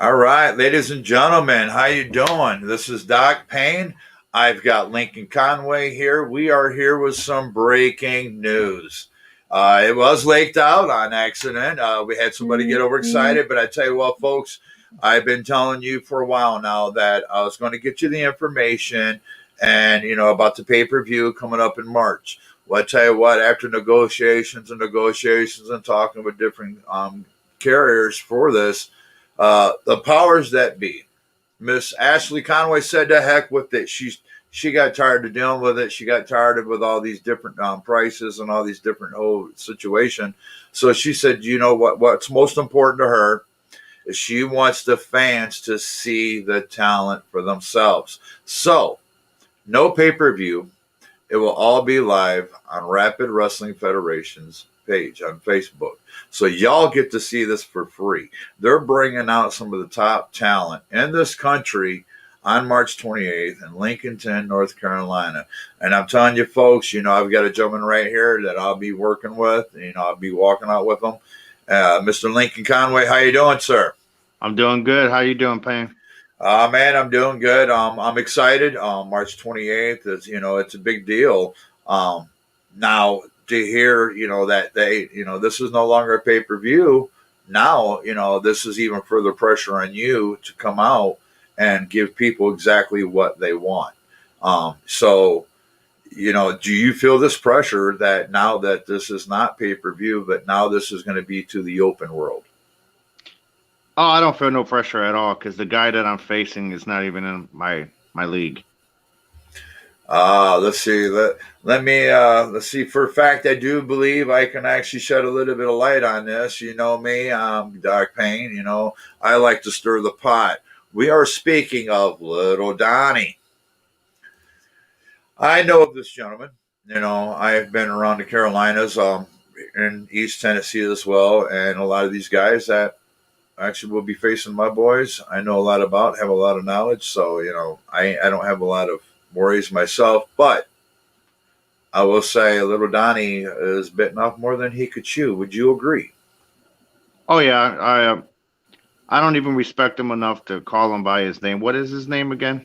All right, ladies and gentlemen, how you doing? This is Doc Payne. I've got Lincoln Conway here. We are here with some breaking news. It was leaked out on accident. We had somebody get overexcited, but I tell you what, folks, I've been telling you for a while now that I was going to get you the information and about the pay-per-view coming up in March. Well, I tell you what, after negotiations and talking with different carriers for this, the powers that be, Miss Ashley Conway said to heck with it. She got tired of dealing with it. She got tired of with all these different prices and all these different whole situation. So she said, you know what's most important to her is she wants the fans to see the talent for themselves. So no pay-per-view. It will all be live on Rapid Wrestling Federation's page on Facebook. So y'all get to see this for free. They're bringing out some of the top talent in this country on March 28th in Lincolnton, North Carolina. And I'm telling you, folks, I've got a gentleman right here that I'll be working with. I'll be walking out with him. Mr. Lincoln Conway, how you doing, sir? I'm doing good. How you doing, Payne? Man, I'm doing good. I'm excited. March 28th is, it's a big deal. Now to hear, that this is no longer a pay-per-view. Now, this is even further pressure on you to come out and give people exactly what they want. So, do you feel this pressure that now that this is not pay-per-view, but now this is going to be to the open world? Oh, I don't feel no pressure at all because the guy that I'm facing is not even in my league. Let's see. Let's see. For a fact, I do believe I can actually shed a little bit of light on this. You know me, Doc Payne. I like to stir the pot. We are speaking of Little Donnie. I know of this gentleman. I've been around the Carolinas, in East Tennessee as well, and a lot of these guys that actually will be facing my boys, I know a lot about, have a lot of knowledge. So I don't have a lot of worries myself, but I will say Little Donnie is bitten off more than he could chew. Would you agree? Oh yeah, I don't even respect him enough to call him by his name. What is his name again?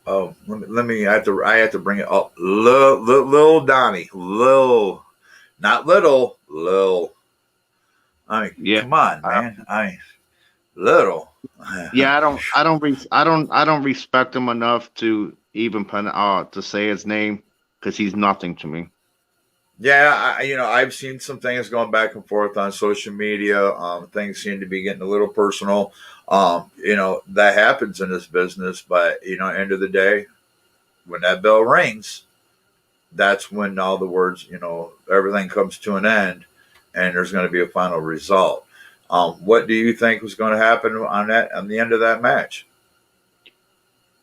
Oh, let me. I have to bring it up. Lil Donnie, Lil, not little, Lil. I mean, Yeah, come on, man. I mean, little. yeah. I don't respect him enough to even to say his name because he's nothing to me. Yeah, I've seen some things going back and forth on social media. Things seem to be getting a little personal. That happens in this business, but end of the day, when that bell rings, that's when all the words, everything comes to an end, and there's going to be a final result. What do you think was going to happen on the end of that match?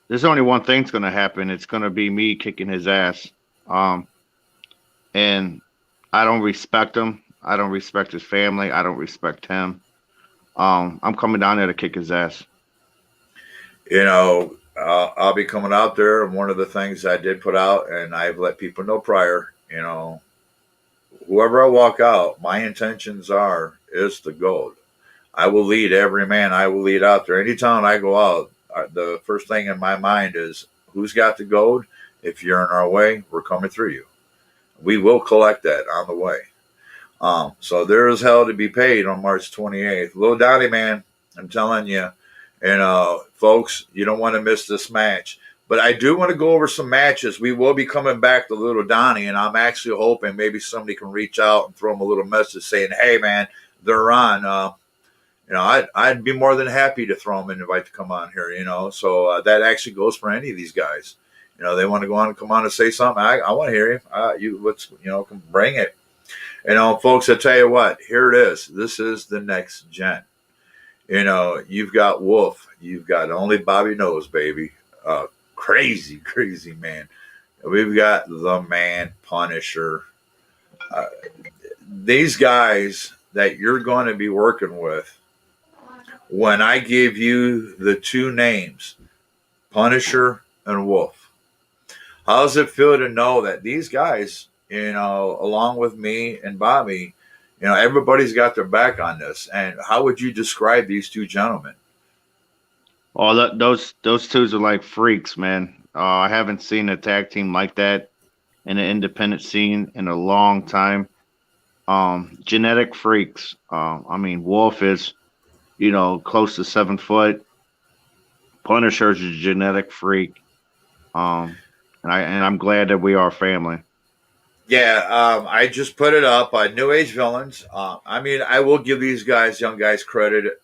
There's only one thing's going to happen. It's going to be me kicking his ass. Um, and I don't respect him. I don't respect his family. I don't respect him. I'm coming down there to kick his ass. I'll be coming out there, and one of the things I did put out, and I've let people know prior, whoever I walk out, my intentions is the gold. I will lead every man. I will lead out there. Anytime I go out, the first thing in my mind is who's got the gold. If you're in our way, we're coming through you. We will collect that on the way. So there is hell to be paid on March 28th. Little Donnie, man, I'm telling you, and folks, you don't want to miss this match. But I do want to go over some matches. We will be coming back to Little Donnie, and I'm actually hoping maybe somebody can reach out and throw him a little message saying, "Hey, man, they're on." I'd be more than happy to throw them an invite to come on here. So that actually goes for any of these guys. They want to go on and come on and say something. I want to hear you. Come bring it. Folks, I tell you what, here it is. This is the next gen. You've got Wolf. You've got only Bobby knows, baby. Crazy, crazy man. We've got the Man Punisher. These guys that you're going to be working with, when I give you the two names, Punisher and Wolf, how does it feel to know that these guys, along with me and Bobby, Everybody's got their back on this. And how would you describe these two gentlemen? Oh, those twos are like freaks, man. I haven't seen a tag team like that in the independent scene in a long time. Genetic freaks. I mean, Wolf is, close to 7 foot. Punisher's a genetic freak. And I'm glad that we are family. Yeah, I just put it up. New Age Villains. I mean, I will give these guys, young guys, credit.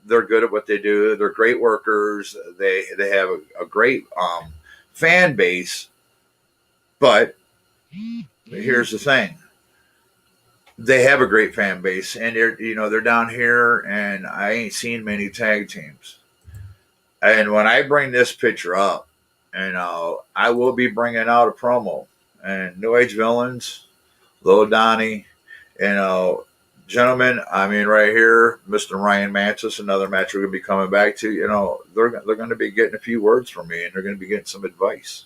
They're good at what they do. They're great workers. They have a great fan base. But here's the thing: they have a great fan base, and they're down here, and I ain't seen many tag teams. And when I bring this picture up, I will be bringing out a promo. And New Age Villains, Lil Donnie, gentlemen, I mean, right here, Mr. Ryan Mantis, another match we're going to be coming back to. They're going to be getting a few words from me, and they're going to be getting some advice.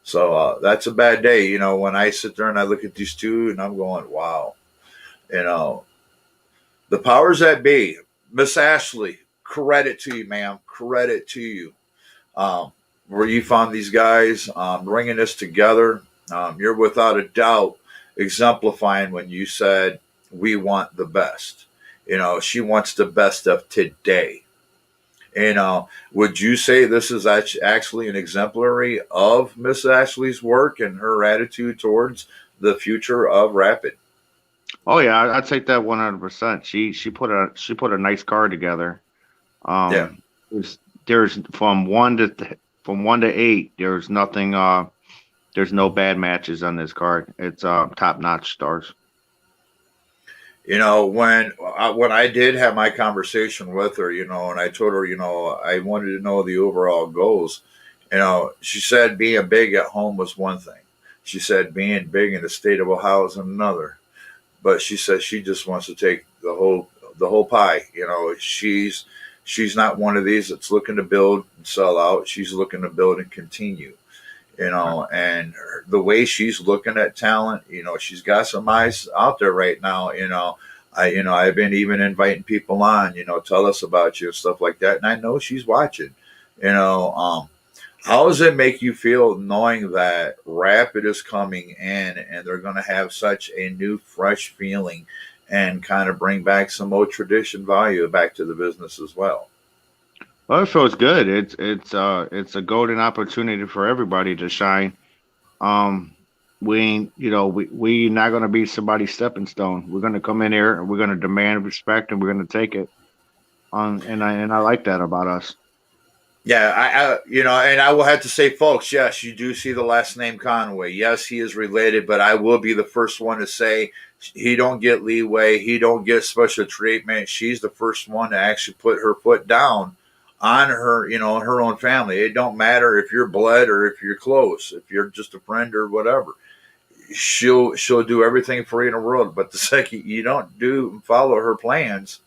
So that's a bad day, when I sit there and I look at these two, and I'm going, wow. The powers that be, Miss Ashley, credit to you, ma'am. Credit to you. Where you found these guys bringing this together. You're without a doubt exemplifying when you said, we want the best. She wants the best of today. Would you say this is actually an exemplary of Miss Ashley's work and her attitude towards the future of Rapid? Oh yeah, I'd take that 100%. She put a nice card together. Yeah. There's from 1 to 8. There's nothing. There's no bad matches on this card. It's top notch stars. When I did have my conversation with her, and I told her, I wanted to know the overall goals. She said being big at home was one thing. She said being big in the state of Ohio is another. But she says she just wants to take the whole pie. She's not one of these that's looking to build and sell out. She's looking to build and continue. And the way she's looking at talent, she's got some eyes out there right now. I've been even inviting people on, tell us about you and stuff like that. And I know she's watching, how does it make you feel knowing that Rapid is coming in and they're going to have such a new, fresh feeling and kind of bring back some old tradition value back to the business as well? Well, it feels good. It's a golden opportunity for everybody to shine. We not going to be somebody's stepping stone. We're going to come in here and we're going to demand respect and we're going to take it. And I like that about us. Yeah, and I will have to say, folks, yes, you do see the last name Conway. Yes, he is related, but I will be the first one to say he don't get leeway. He don't get special treatment. She's the first one to actually put her foot down on her, her own family. It don't matter if you're blood or if you're close, if you're just a friend or whatever. She'll do everything for you in the world. But the second you don't follow her plans,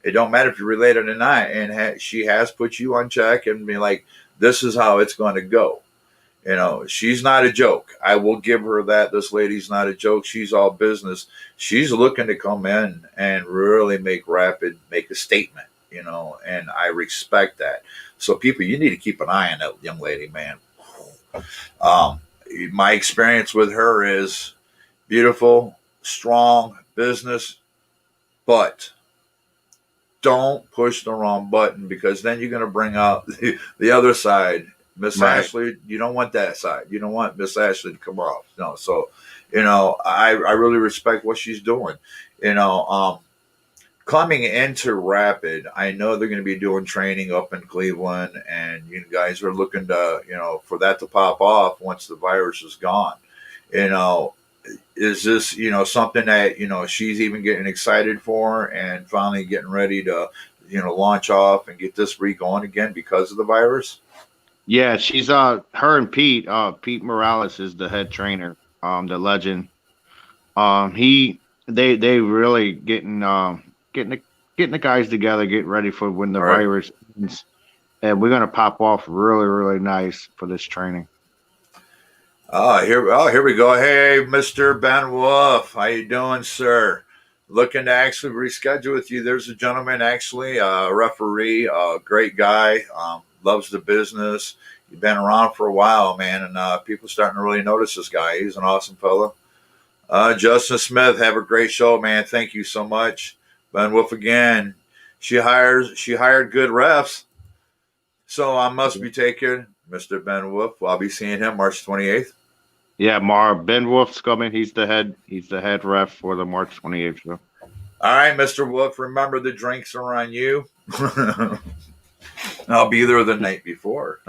it don't matter if you're related or not. And she has put you on check and be like, this is how it's going to go. She's not a joke. I will give her that. This lady's not a joke. She's all business. She's looking to come in and really make a statement, and I respect that. So people, you need to keep an eye on that young lady, man. My experience with her is beautiful, strong business, but don't push the wrong button because then you're going to bring out the other side. Miss Right. Ashley, you don't want that side. You don't want Miss Ashley to come off. No, so I really respect what she's doing. Coming into Rapid, I know they're going to be doing training up in Cleveland, and you guys are looking to for that to pop off once the virus is gone. Is this something that she's even getting excited for and finally getting ready to launch off and get this re-going again because of the virus? Yeah, she's her and Pete. Pete Morales is the head trainer. The legend. They really getting the guys together, getting ready for when the All right. virus ends. And we're gonna pop off really, really nice for this training. Here we go. Hey, Mr. Ben Wolf, how you doing, sir? looking to actually reschedule with you. There's a gentleman, actually, a referee, a great guy, loves the business. He's been around for a while, man, and people starting to really notice this guy. He's an awesome fella. Justin Smith, have a great show, man. Thank you so much. Ben Wolf again. She hired good refs, so I must be taking Mr. Ben Wolf. I'll be seeing him March 28th. Yeah, Ben Wolf's coming. He's the head ref for the March 28th show. All right, Mr. Wolf, remember the drinks are on you. I'll be there the night before.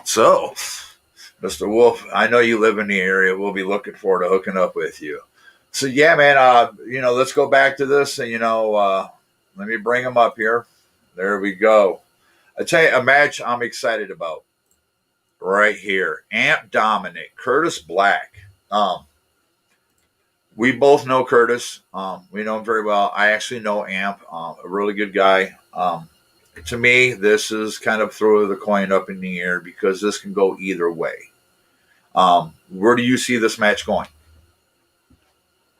So, Mr. Wolf, I know you live in the area. We'll be looking forward to hooking up with you. So, yeah, man, let's go back to this. And, let me bring him up here. There we go. I tell you, a match I'm excited about right here. Amp Dominic, Curtis Black. We both know Curtis. We know him very well. I actually know Amp, a really good guy. To me, this is kind of throw the coin up in the air because this can go either way. Where do you see this match going?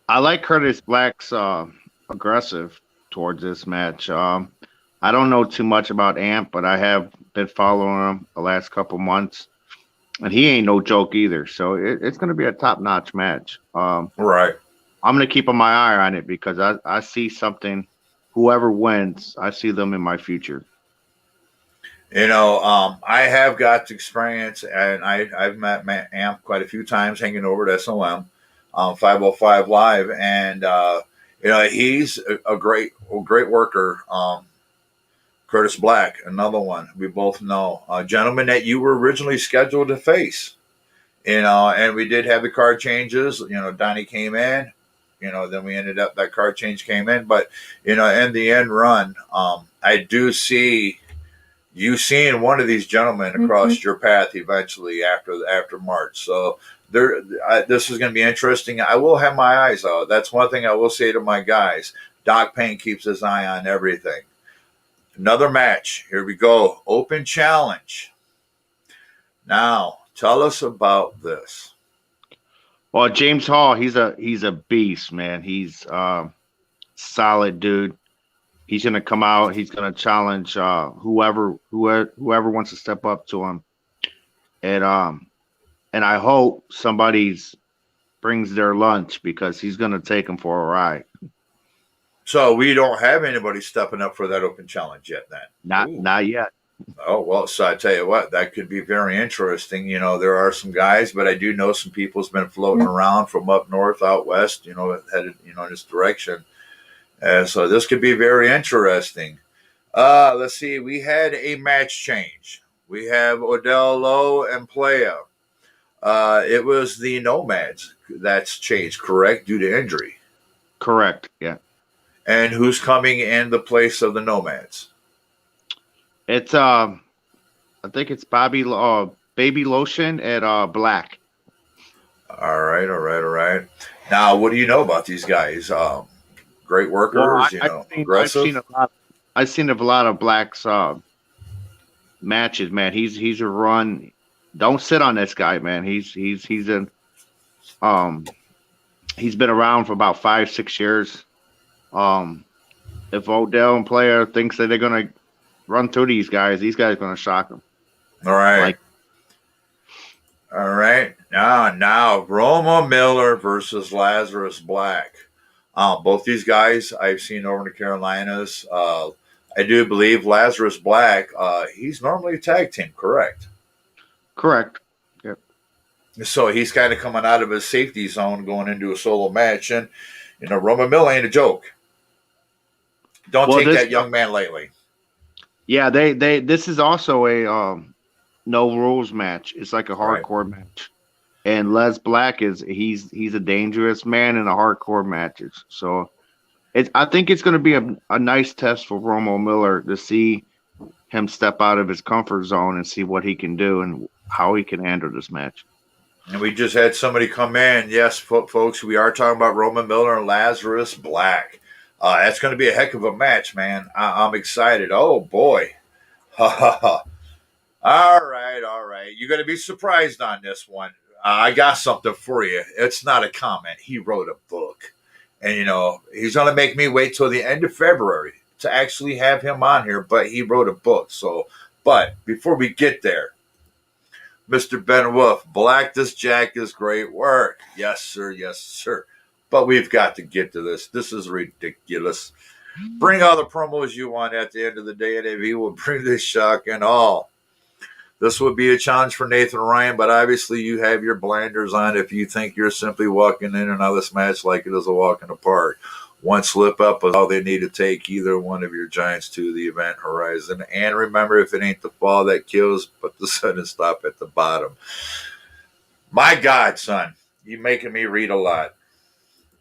I like Curtis Black's aggressive towards this match. I don't know too much about Amp, but I have been following him the last couple months, and he ain't no joke either. So it's going to be a top-notch match. Right. I'm going to keep my eye on it because I see something. Whoever wins, I see them in my future. I have got experience, and I've met Amp quite a few times hanging over at SOM, 505 Live, and he's a great worker. Curtis Black, another one we both know, a gentleman that you were originally scheduled to face. And we did have the card changes. Donnie came in. Then we ended up that card change came in, but in the end run, I do see you seeing one of these gentlemen across your path eventually after March. So this is going to be interesting. I will have my eyes out. That's one thing I will say to my guys. Doc Payne keeps his eye on everything. Another match. Here we go. Open challenge. Now, tell us about this. Well, James Hall, he's a beast, man. He's solid dude. He's gonna come out. He's gonna challenge whoever wants to step up to him, and I hope somebody brings their lunch because he's gonna take them for a ride. So we don't have anybody stepping up for that open challenge yet, then? Not yet. Oh, well, so I tell you what, that could be very interesting. There are some guys, but I do know some people's been floating around from up north, out west, headed, in this direction. And so this could be very interesting. Let's see. We had a match change. We have Odell Lowe and Playa. It was the Nomads that's changed, correct, due to injury? Correct, yeah. And who's coming in the place of the Nomads? It's I think it's Baby Lotion at Black. All right. Now, what do you know about these guys? Great workers, aggressive. I've seen a lot of Black's matches, man. He's a run. Don't sit on this guy, man. He's been around for about 5-6 years. If Odell and Player thinks that they're gonna run through these guys are going to shock them. All right. All right. Now, Roma Miller versus Lazarus Black. Both these guys I've seen over in the Carolinas. I do believe Lazarus Black, he's normally a tag team, correct? Correct. Yep. So he's kind of coming out of his safety zone going into a solo match. And, Roma Miller ain't a joke. Don't take that young man lightly. Yeah, this is also a no rules match. It's like a hardcore match, and Les Black he's a dangerous man in the hardcore matches. So, I think it's going to be a nice test for Romo Miller to see him step out of his comfort zone and see what he can do and how he can handle this match. And we just had somebody come in. Yes, folks, we are talking about Roman Miller and Lazarus Black. That's going to be a heck of a match, man. I'm excited. Oh, boy. All right. You're going to be surprised on this one. I got something for you. It's not a comment. He wrote a book. And, he's going to make me wait till the end of February to actually have him on here, but he wrote a book. So, but before we get there, Mr. Ben Wolf, Black This Jack is great work. Yes, sir. Yes, sir. But we've got to get to this. This is ridiculous. Bring all the promos you want at the end of the day, and AV will bring this shock and all. This would be a challenge for Nathan Ryan, but obviously you have your blinders on if you think you're simply walking in and out of this match like it is a walk in the park. One slip up is all they need to take either one of your giants to the event horizon. And remember, if it ain't the fall that kills, but the sudden stop at the bottom. My God, son, you making me read a lot.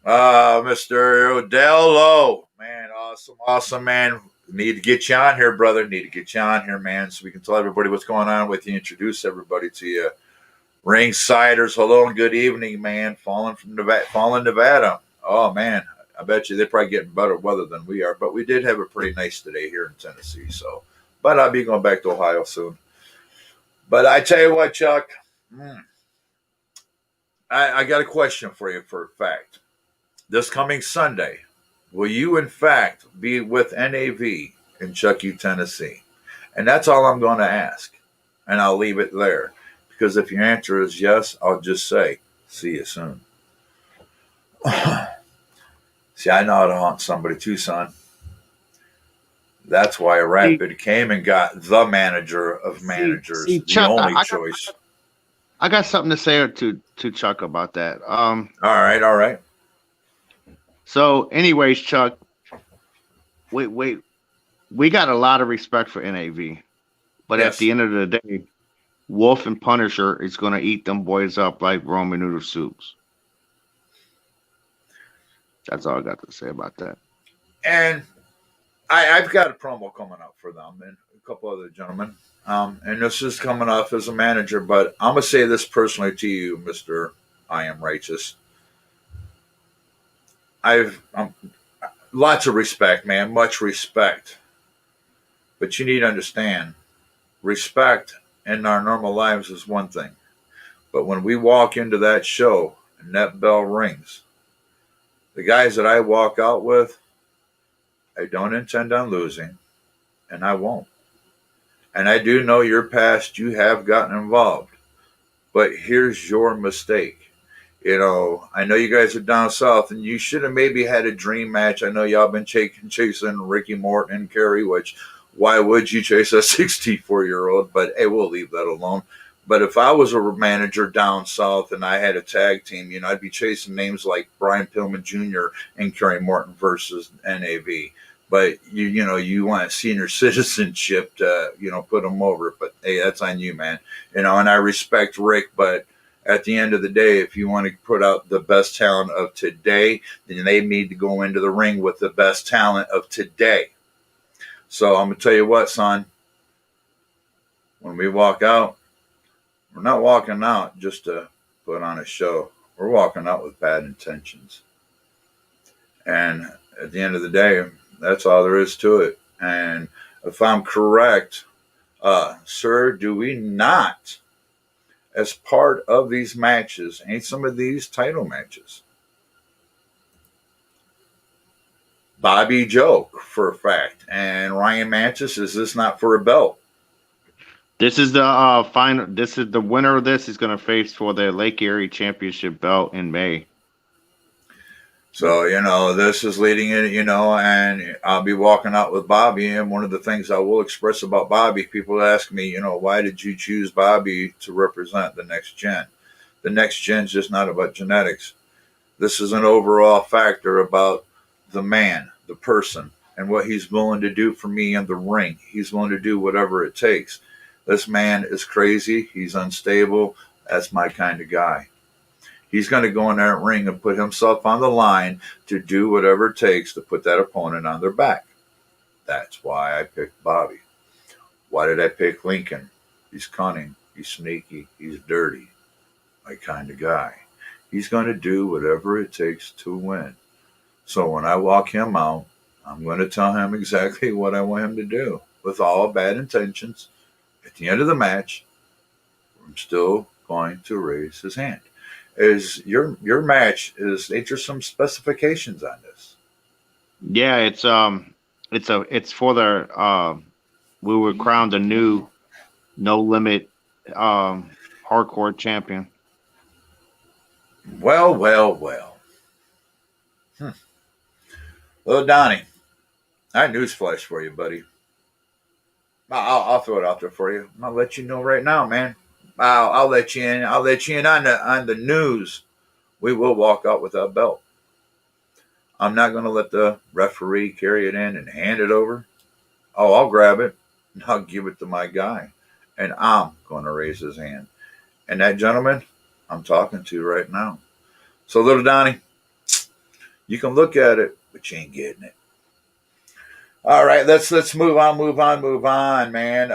Mr. Odell Lowe, man, awesome, man. Need to get you on here, brother. Need to get you on here, man, so we can tell everybody what's going on with you. Introduce everybody to you. Ringsiders, hello and good evening, man. Falling Nevada. Oh, man, I bet you they're probably getting better weather than we are. But we did have a pretty nice today here in Tennessee. But I'll be going back to Ohio soon. But I tell you what, Chuck, I got a question for you for a fact. This coming Sunday, will you, in fact, be with NAV in Chuckey, Tennessee? And that's all I'm going to ask. And I'll leave it there. Because if your answer is yes, I'll just say, see you soon. See, I know how to haunt somebody too, son. That's why Rapid came and got the manager of managers, the Chuck, only choice. I got something to say to Chuck about that. All right. So, anyways, Chuck, we got a lot of respect for NAV, but Yes. At the end of the day, Wolf and Punisher is going to eat them boys up like Roman noodle soups. That's all I got to say about that. And I've got a promo coming up for them and a couple other gentlemen. And this is coming off as a manager, but I'm going to say this personally to you, Mr. I Am Righteous. I've lots of respect, man, much respect. But you need to understand, respect in our normal lives is one thing. But when we walk into that show and that bell rings, the guys that I walk out with, I don't intend on losing, and I won't. And I do know your past, you have gotten involved. But here's your mistake. I know you guys are down south, and you should have maybe had a dream match. I know y'all been chasing Ricky Morton and Kerry, which why would you chase a 64-year-old? But hey, we'll leave that alone. But if I was a manager down south and I had a tag team, I'd be chasing names like Brian Pillman Jr. and Kerry Morton versus NAV. But you want senior citizenship to, put them over. But hey, that's on you, man. And I respect Rick, but at the end of the day, if you want to put out the best talent of today, then they need to go into the ring with the best talent of today. So I'm going to tell you what, son. When we walk out, we're not walking out just to put on a show. We're walking out with bad intentions. And at the end of the day, that's all there is to it. And if I'm correct, sir, do we not, as part of these matches, ain't some of these title matches? Bobby Joe, for a fact, and Ryan Mantis, is this not for a belt? This is the final. This is the winner of this is going to face for the Lake Erie Championship belt in May. So, this is leading in, and I'll be walking out with Bobby. And one of the things I will express about Bobby, people ask me, why did you choose Bobby to represent the next gen? The next gen's just not about genetics. This is an overall factor about the man, the person, and what he's willing to do for me in the ring. He's willing to do whatever it takes. This man is crazy. He's unstable. That's my kind of guy. He's going to go in that ring and put himself on the line to do whatever it takes to put that opponent on their back. That's why I picked Bobby. Why did I pick Lincoln? He's cunning. He's sneaky. He's dirty. My kind of guy. He's going to do whatever it takes to win. So when I walk him out, I'm going to tell him exactly what I want him to do with all bad intentions. At the end of the match, I'm still going to raise his hand. is your match is there's some specifications on this. Yeah, it's for the we were crowned a new no limit hardcore champion. Well, well, well. Hmm. Well, Donnie, I have newsflash for you, buddy. I'll throw it out there for you. I'll let you know right now, man. I'll let you in. I'll let you in on the news. We will walk out with that belt. I'm not going to let the referee carry it in and hand it over. Oh, I'll grab it and I'll give it to my guy, and I'm going to raise his hand. And that gentleman I'm talking to right now. So, little Donnie, you can look at it, but you ain't getting it. All right, let's move on, man.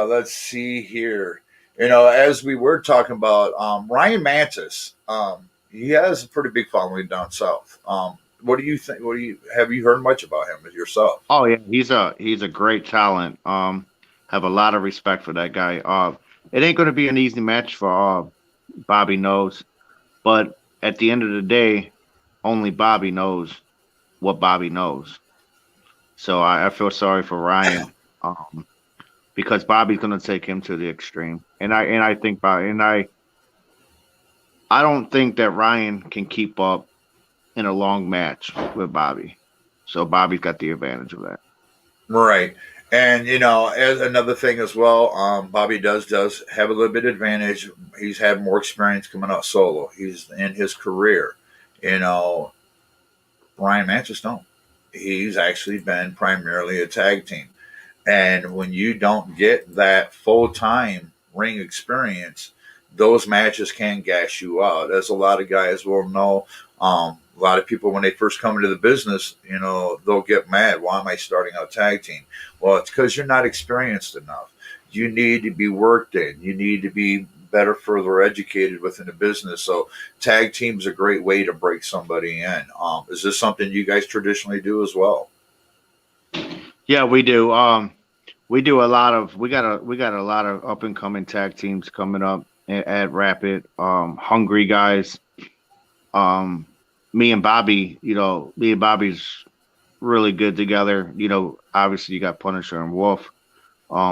Let's see here. As we were talking about, Ryan Mantis, he has a pretty big following down south. What do you think? What do you have you heard much about him yourself? Oh yeah, he's a great talent. Have a lot of respect for that guy. It ain't going to be an easy match for Bobby knows, but at the end of the day, only Bobby knows what Bobby knows. So I feel sorry for Ryan, because Bobby's going to take him to the extreme, and I think Bobby and I don't think that Ryan can keep up in a long match with Bobby. So Bobby's got the advantage of that. Right. And as another thing as well, Bobby does have a little bit of advantage. He's had more experience coming out solo. He's in his career. You know, Ryan Mantis don't. He's actually been primarily a tag team. And when you don't get that full time ring experience, those matches can gas you out. As a lot of guys will know, a lot of people, when they first come into the business, they'll get mad. Why am I starting out tag team? Well, it's because you're not experienced enough. You need to be worked in. You need to be better, further educated within the business. So, tag team's a great way to break somebody in. Is this something you guys traditionally do as well? Yeah, we do. We do a lot of we got a lot of up and coming tag teams coming up at Rapid. Hungry guys. Um, me and Bobby's really good together. Obviously you got Punisher and Wolf.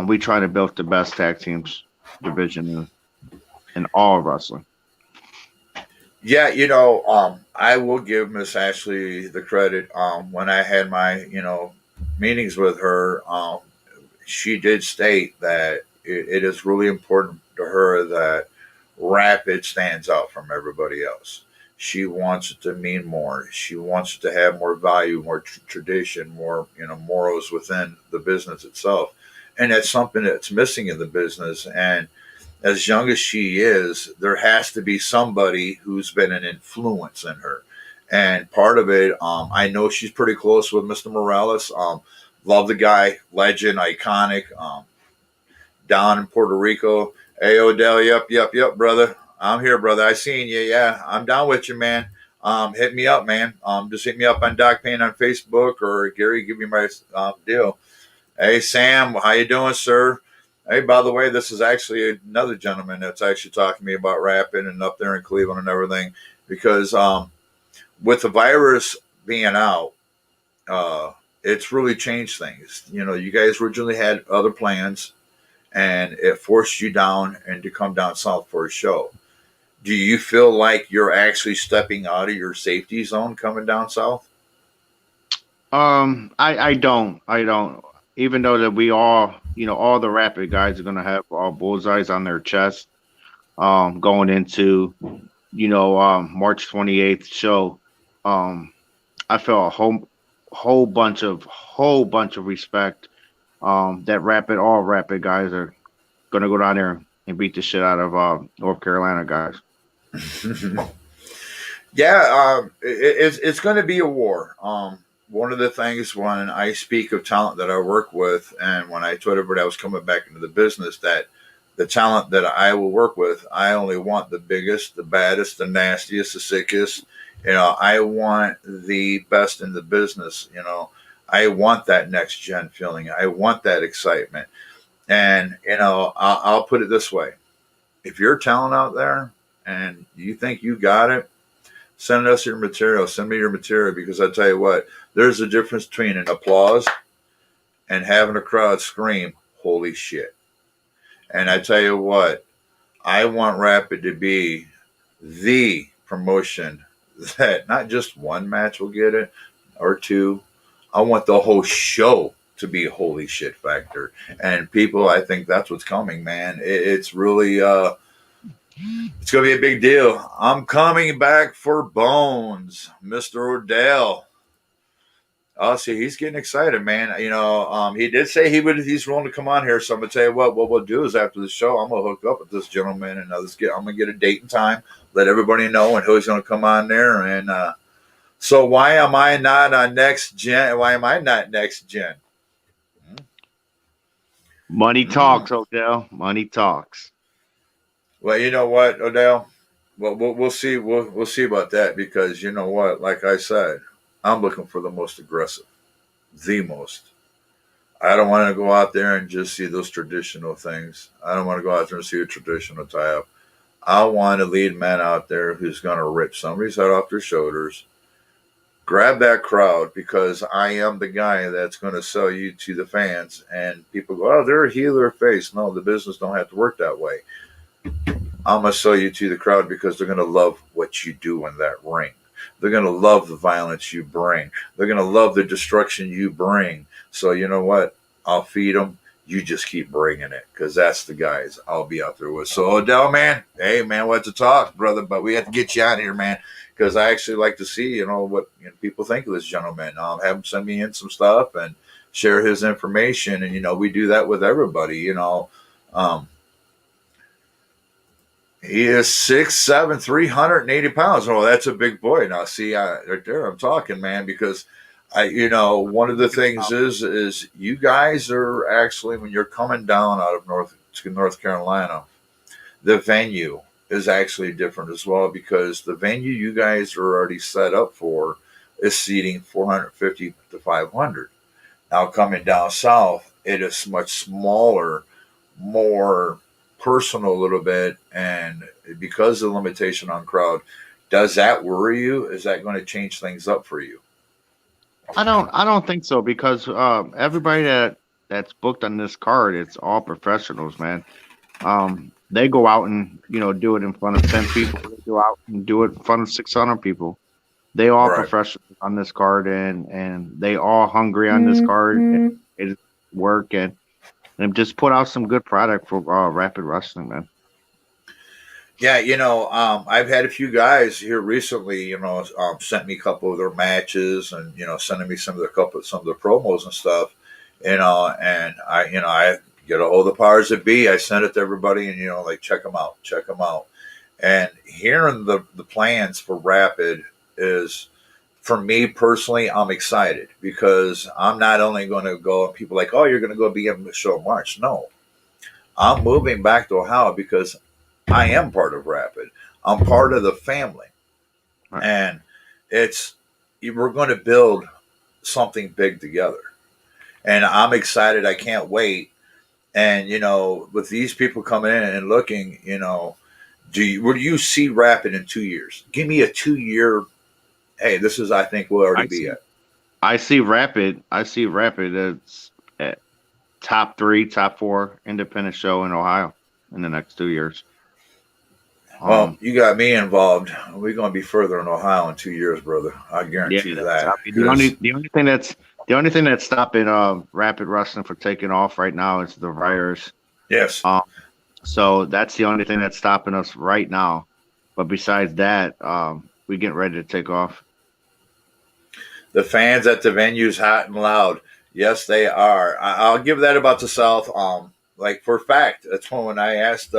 We try to build the best tag teams division in all wrestling. Yeah, I will give Miss Ashley the credit. When I had my, meetings with her, she did state that it is really important to her that Rapid stands out from everybody else. She wants it to mean more. She wants it to have more value, more tradition, more morals within the business itself, and that's something that's missing in the business. And as young as she is, there has to be somebody who's been an influence in her. And part of it, I know she's pretty close with Mr. Morales. Love the guy, legend, iconic. Down in Puerto Rico. Hey, Odell, yep, brother. I'm here, brother. I seen you. Yeah, I'm down with you, man. Hit me up, man. Just hit me up on Doc Payne on Facebook, or Gary, give me my deal. Hey, Sam, how you doing, sir? Hey, by the way, this is actually another gentleman that's actually talking to me about rapping and up there in Cleveland and everything, because with the virus being out, uh, it's really changed things. You guys originally had other plans, and it forced you down and to come down south for a show. Do you feel like you're actually stepping out of your safety zone coming down south? I don't. Even though that we all, all the Rapid guys are gonna have all bullseyes on their chest, going into, March 28th show. Um, I felt a whole bunch of respect. That all Rapid guys are gonna go down there and beat the shit out of North Carolina guys. Yeah, it's going to be a war. One of the things when I speak of talent that I work with, and when I told everybody I was coming back into the business, that the talent that I will work with, I only want the biggest, the baddest, the nastiest, the sickest. I want the best in the business. I want that next gen feeling. I want that excitement. And I'll put it this way: if you're talent out there and you think you got it, send us your material. Send me your material, because I tell you what, there's a difference between an applause and having a crowd scream, "Holy shit!" And I tell you what, I want Rapid to be the promotion that not just one match will get it or two. I want the whole show to be a holy shit factor. And people, I think that's what's coming, man. It's really it's gonna be a big deal. I'm coming back for Bones, Mr. Odell. Oh, see, he's getting excited, man. He did say he's willing to come on here. So I'm gonna tell you what we'll do is after the show, I'm gonna hook up with this gentleman and I'm gonna get a date and time, let everybody know and who's gonna come on there. And so why am I not on next gen? Why am I not next gen? Money talks, Odell. Money talks. Well, you know what, Odell? Well, we'll see. We'll see about that, because you know what? Like I said, I'm looking for the most aggressive, the most. I don't want to go out there and just see those traditional things. I don't want to go out there and see a traditional tie up. I want a lead man out there who's going to rip somebody's head off their shoulders, grab that crowd, because I am the guy that's going to sell you to the fans. And people go, "Oh, they're a heel or face." No, the business don't have to work that way. I'm going to sell you to the crowd because they're going to love what you do in that ring. They're going to love the violence you bring. They're going to love the destruction you bring. So you know what? I'll feed them. You just keep bringing it, because that's the guys I'll be out there with. So Odell, man, hey, man, what to talk, brother? But we have to get you out of here, man, because I actually like to see, what people think of this gentleman. Have him send me in some stuff and share his information. And, we do that with everybody, he is 6'7", 380 pounds. Oh, that's a big boy. Now, see, right there, I'm talking, man, because one of the things is you guys are actually, when you're coming down out of North Carolina, the venue is actually different as well, because the venue you guys are already set up for is seating 450 to 500. Now, coming down south, it is much smaller, more personal a little bit, and because of the limitation on crowd, does that worry you? Is that going to change things up for you? I don't think so, because everybody that's booked on this card, it's all professionals, man. They go out and do it in front of 10 people. They go out and do it in front of 600 people. They all Right. professionals on this card, and they all hungry on this card. And it work and just put out some good product for Rapid Wrestling, man. Yeah, I've had a few guys here recently, sent me a couple of their matches, and sending me some of the promos and stuff, and I get a hold of the powers that be. I send it to everybody, and like, check them out. And hearing the plans for Rapid is, for me personally, I'm excited, because I'm not only going to go. People are like, "Oh, you're going to go be in the show in March." No, I'm moving back to Ohio because I am part of Rapid. I'm part of the family. Right. And we're going to build something big together. And I'm excited. I can't wait. And, with these people coming in and looking, where do you see Rapid in 2 years? Give me a 2-year, hey, this is, I think we'll already be at. I see Rapid as at top 3, top 4 independent show in Ohio in the next 2 years. Well, you got me involved. We're going to be further in Ohio in 2 years, brother. I guarantee that. The only thing that's stopping Rapid Wrestling from taking off right now is the virus. Yes. So that's the only thing that's stopping us right now. But besides that, we're getting ready to take off. The fans at the venue's hot and loud. Yes, they are. I'll give that about the South. Like, for a fact, that's when I asked.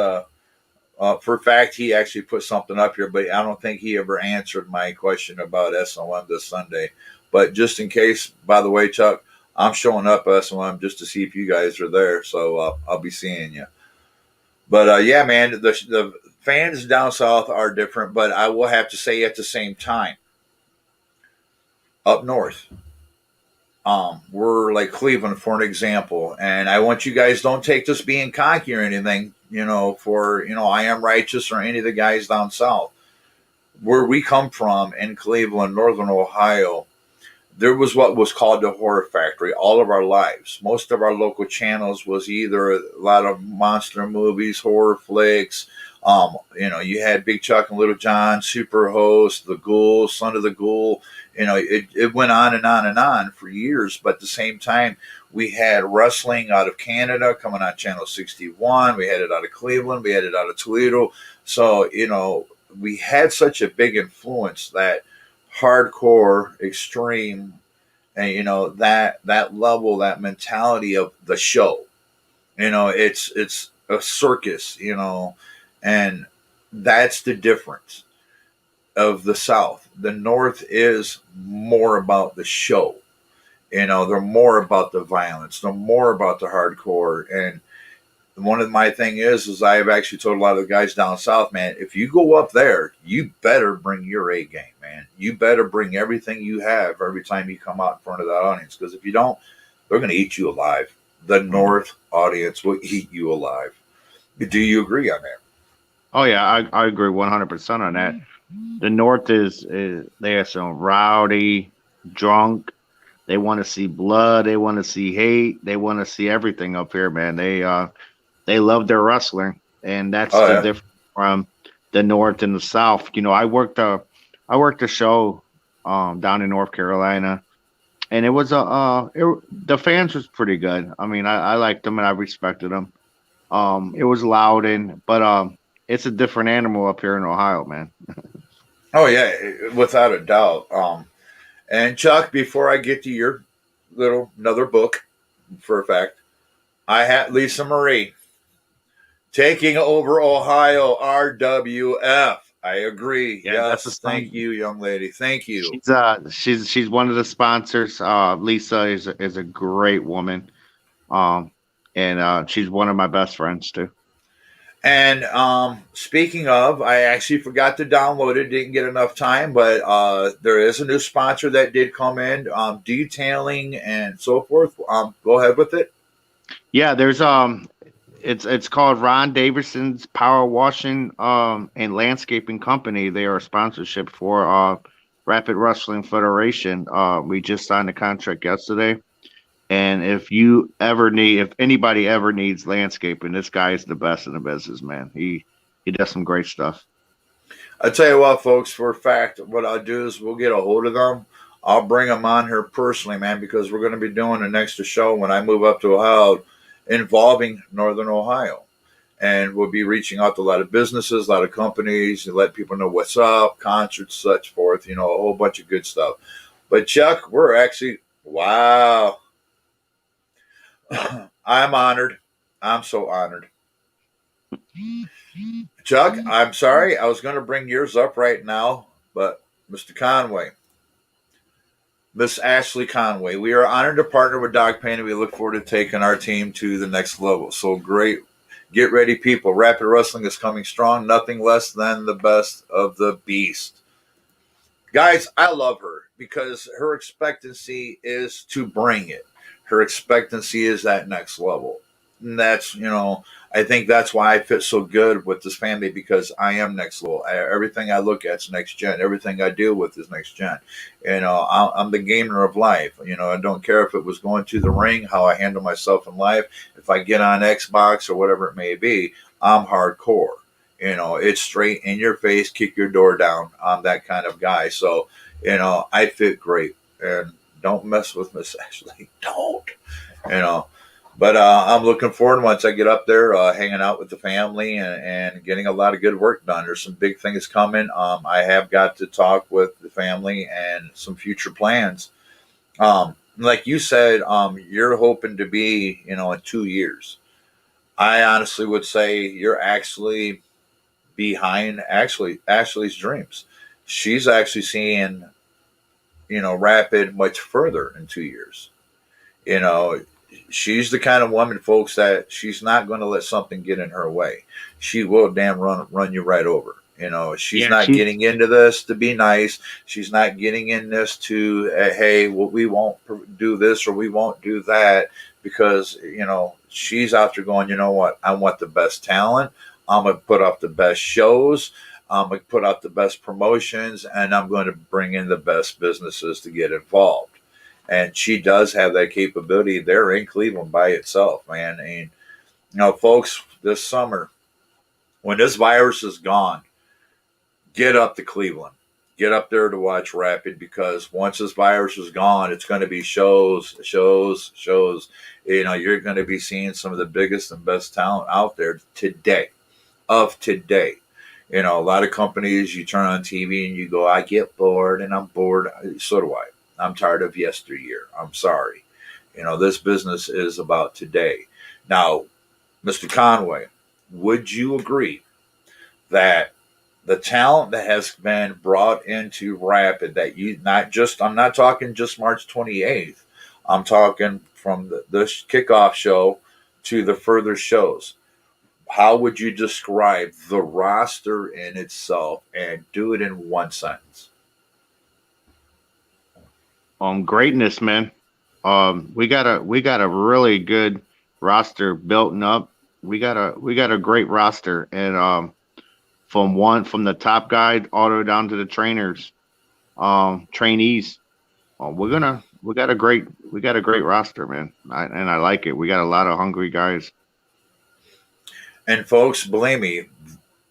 For a fact, he actually put something up here, but I don't think he ever answered my question about SOM this Sunday. But just in case, by the way, Chuck, I'm showing up at SOM just to see if you guys are there. So I'll be seeing you. But yeah, man, the fans down south are different. But I will have to say at the same time, up north, we're like Cleveland, for an example. And I want you guys, don't take this being cocky or anything. for I Am Righteous or any of the guys down south. Where we come from in Cleveland, Northern Ohio, there was what was called the Horror Factory all of our lives. Most of our local channels was either a lot of monster movies, horror flicks. You had Big Chuck and Little John, Super Host, The Ghoul, Son of the Ghoul. It went on and on and on for years. But at the same time, we had wrestling out of Canada coming on Channel 61. We had it out of Cleveland. We had it out of Toledo. So, we had such a big influence that hardcore, extreme, and that level, that mentality of the show. It's a circus, and that's the difference of the South. The North is more about the show. They're more about the violence. They're more about the hardcore. And one of my thing is I have actually told a lot of the guys down south, man, if you go up there, you better bring your A game, man. You better bring everything you have every time you come out in front of that audience. Because if you don't, they're going to eat you alive. The North audience will eat you alive. Do you agree on that? Oh yeah, I agree 100% on that. The North is they are so rowdy, drunk. They want to see blood. They want to see hate. They want to see everything up here, man. They love their wrestling, and that's the difference from the North and the South. I worked a show down in North Carolina, and it was the fans was pretty good. I mean, I liked them and I respected them. It was loud but it's a different animal up here in Ohio, man. Oh yeah, without a doubt. And Chuck, before I get to your another book, for a fact, I had Lisa Marie taking over Ohio RWF. I agree. Yeah, yes, thank you, young lady. Thank you. She's one of the sponsors. Lisa is a great woman. And she's one of my best friends too. And speaking of, I actually forgot to download it. Didn't get enough time, but there is a new sponsor that did come in, detailing and so forth. Go ahead with it. Yeah, there's it's called Ron Davison's Power Washing and Landscaping Company. They are a sponsorship for Rapid Wrestling Federation. We just signed a contract yesterday. And if anybody ever needs landscaping, this guy is the best in the business, man. He does some great stuff. I tell you what, folks, for a fact, what I'll do is we'll get a hold of them. I'll bring them on here personally, man, because we're going to be doing an extra show when I move up to Ohio involving Northern Ohio. And we'll be reaching out to a lot of businesses, a lot of companies, and let people know what's up, concerts, such forth, a whole bunch of good stuff. But Chuck, we're actually, wow. I'm honored. I'm so honored. Chuck, I'm sorry. I was going to bring yours up right now, but Mr. Conway, Miss Ashley Conway, we are honored to partner with Doc Payne, and we look forward to taking our team to the next level. So great. Get ready, people. Rapid Wrestling is coming strong. Nothing less than the best of the beast. Guys, I love her because her expectancy is to bring it. Her expectancy is that next level. And that's, I think that's why I fit so good with this family, because I am next level. Everything I look at is next gen. Everything I deal with is next gen. I'm the gamer of life. I don't care if it was going to the ring, how I handle myself in life. If I get on Xbox or whatever it may be, I'm hardcore. It's straight in your face, kick your door down. I'm that kind of guy. So, I fit great. And don't mess with Miss Ashley. Don't. But I'm looking forward, once I get up there, hanging out with the family and getting a lot of good work done. There's some big things coming. I have got to talk with the family and some future plans. Like you said, you're hoping to be, in 2 years. I honestly would say you're actually behind Ashley's dreams. She's actually seeing, Rapid much further in 2 years. She's the kind of woman, folks, that she's not going to let something get in her way. She will damn run you right over. She's Yeah, not she's getting into this to be nice. She's not getting in this to, hey, well, we won't do this or we won't do that, because, she's out there going, you know what? I want the best talent. I'm going to put up the best shows. I'm going to put out the best promotions, and I'm going to bring in the best businesses to get involved. And she does have that capability there in Cleveland by itself, man. And, folks, this summer, when this virus is gone, get up to Cleveland. Get up there to watch Rapid, because once this virus is gone, it's going to be shows, shows, shows. You're going to be seeing some of the biggest and best talent out there today, of today. A lot of companies, you turn on TV and you go, I get bored, and I'm bored. So do I. I'm tired of yesteryear. I'm sorry. This business is about today. Now, Mr. Conway, would you agree that the talent that has been brought into Rapid, that I'm not talking just March 28th, I'm talking from the kickoff show to the further shows. How would you describe the roster in itself, and do it in one sentence? greatness, man. We got a really good roster built up. We got a great roster, and from the top guy all the way down to the trainees. We got a great roster, man. And I like it. We got a lot of hungry guys. And folks, believe me,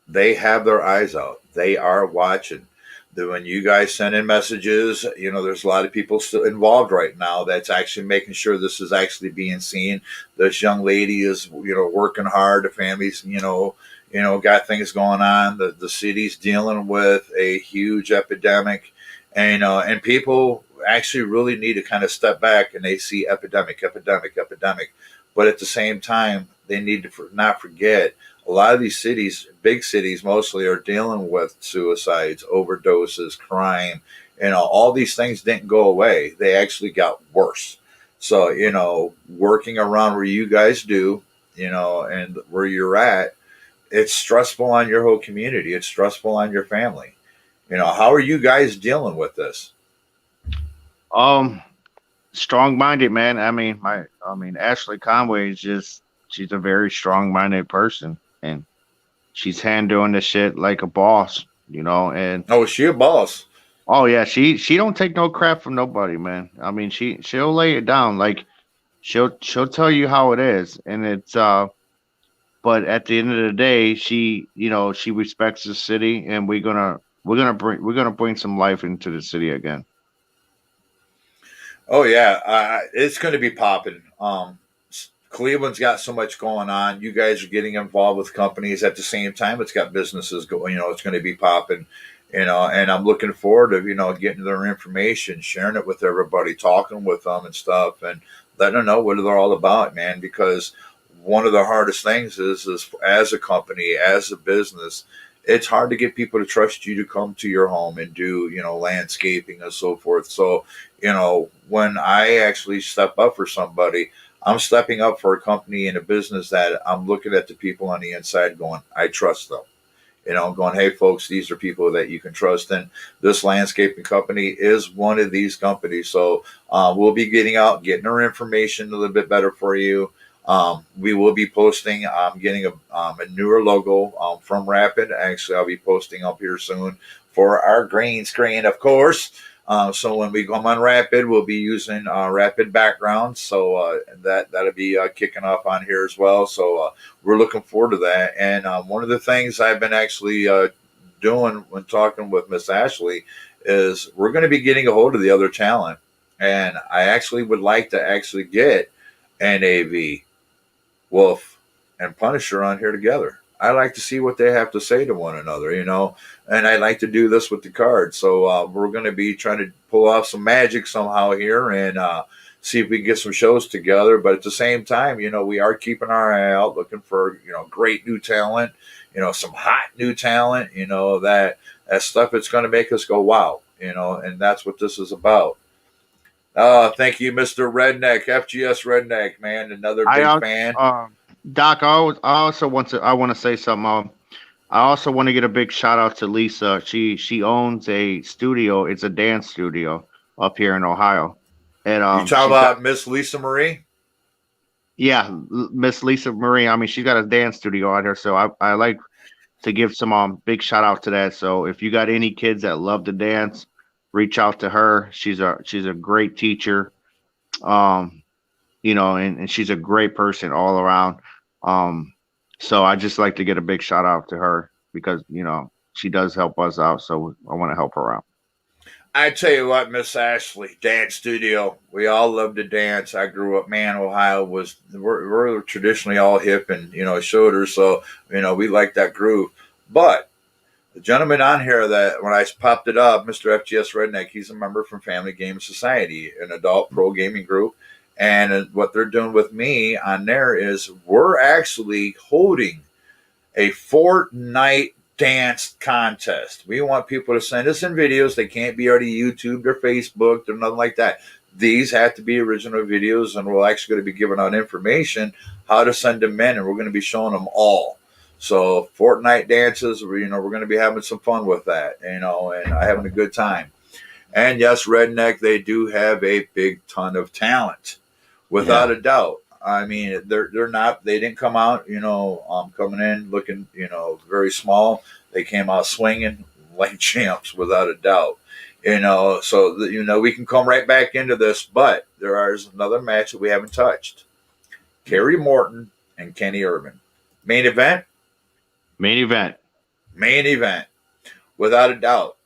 they have their eyes out. They are watching. When you guys send in messages, there's a lot of people still involved right now that's actually making sure this is actually being seen. This young lady is, working hard. The family's, got things going on. The city's dealing with a huge epidemic, and people actually really need to kind of step back, and they see epidemic, epidemic, epidemic. But at the same time, they need to not forget, a lot of these cities, big cities mostly, are dealing with suicides, overdoses, crime. All these things didn't go away. They actually got worse. So, working around where you guys do, and where you're at, it's stressful on your whole community. It's stressful on your family. How are you guys dealing with this? Um, Strong-minded, man. Ashley Conway is just she's a very strong-minded person, and she's handling the shit like a boss, and Oh, is she a boss? oh yeah, she don't take no crap from nobody, man. She'll lay it down, like she'll tell you how it is, and it's but at the end of the day, she respects the city, and we're gonna bring some life into the city again. Oh yeah, it's going to be popping. Cleveland's got so much going on. You guys are getting involved with companies at the same time. It's got businesses going. It's going to be popping. And I'm looking forward to getting their information, sharing it with everybody, talking with them and stuff, and letting them know what they're all about, man. Because one of the hardest things is as a company, as a business, it's hard to get people to trust you to come to your home and do landscaping and so forth. So when I actually step up for somebody, I'm stepping up for a company and a business that I'm looking at the people on the inside going, I trust them. Going, hey, folks, these are people that you can trust. And this landscaping company is one of these companies. So we'll be getting out, getting our information a little bit better for you. We will be posting. I'm getting a newer logo from Rapid. Actually, I'll be posting up here soon for our green screen, of course. So when we come on Rapid, we'll be using Rapid backgrounds. So that'll be kicking off on here as well. So we're looking forward to that. And one of the things I've been actually doing when talking with Miss Ashley is we're going to be getting a hold of the other talent. And I actually would like to actually get NAV, Wolf, and Punisher on here together. I like to see what they have to say to one another, and I like to do this with the cards. So we're going to be trying to pull off some magic somehow here, and see if we can get some shows together. But at the same time, we are keeping our eye out, looking for great new talent, some hot new talent, that stuff that's going to make us go wow, and that's what this is about. Thank you, Mr. Redneck, FGS Redneck, man, another I big fan. Doc, I also want to say something. I also want to get a big shout out to Lisa. She owns a studio. It's a dance studio up here in Ohio, and You talk she's got about Miss Lisa Marie? yeah, Miss Lisa Marie. I mean, she's got a dance studio out here, so I like to give some big shout out to that. So if you got any kids that love to dance, reach out to her. She's a great teacher. Um, and she's a great person all around. Um, so I just like to get a big shout out to her because she does help us out. So I want to help her out. I tell you what, Miss Ashley, dance studio. We all love to dance. I grew up, man. Ohio we're traditionally all hip and shoulders, so we like that groove. But the gentleman on here that when I popped it up, Mr. FGS Redneck, he's a member from Family Game Society, an adult pro gaming group. And what they're doing with me on there is we're actually holding a Fortnite dance contest. We want people to send us in videos. They can't be already YouTubed or Facebooked or nothing like that. These have to be original videos, and we're actually going to be giving out information how to send them in, and we're going to be showing them all. So Fortnite dances, we're going to be having some fun with that, and having a good time. And yes, Redneck, they do have a big ton of talent, without Yeah. a doubt. I mean, they're not. They didn't come out, coming in looking, very small. They came out swinging like champs, without a doubt. So we can come right back into this, but there is another match that we haven't touched: Kerry Morton and Kenny Urban. Main event, Main event. main event, without a doubt.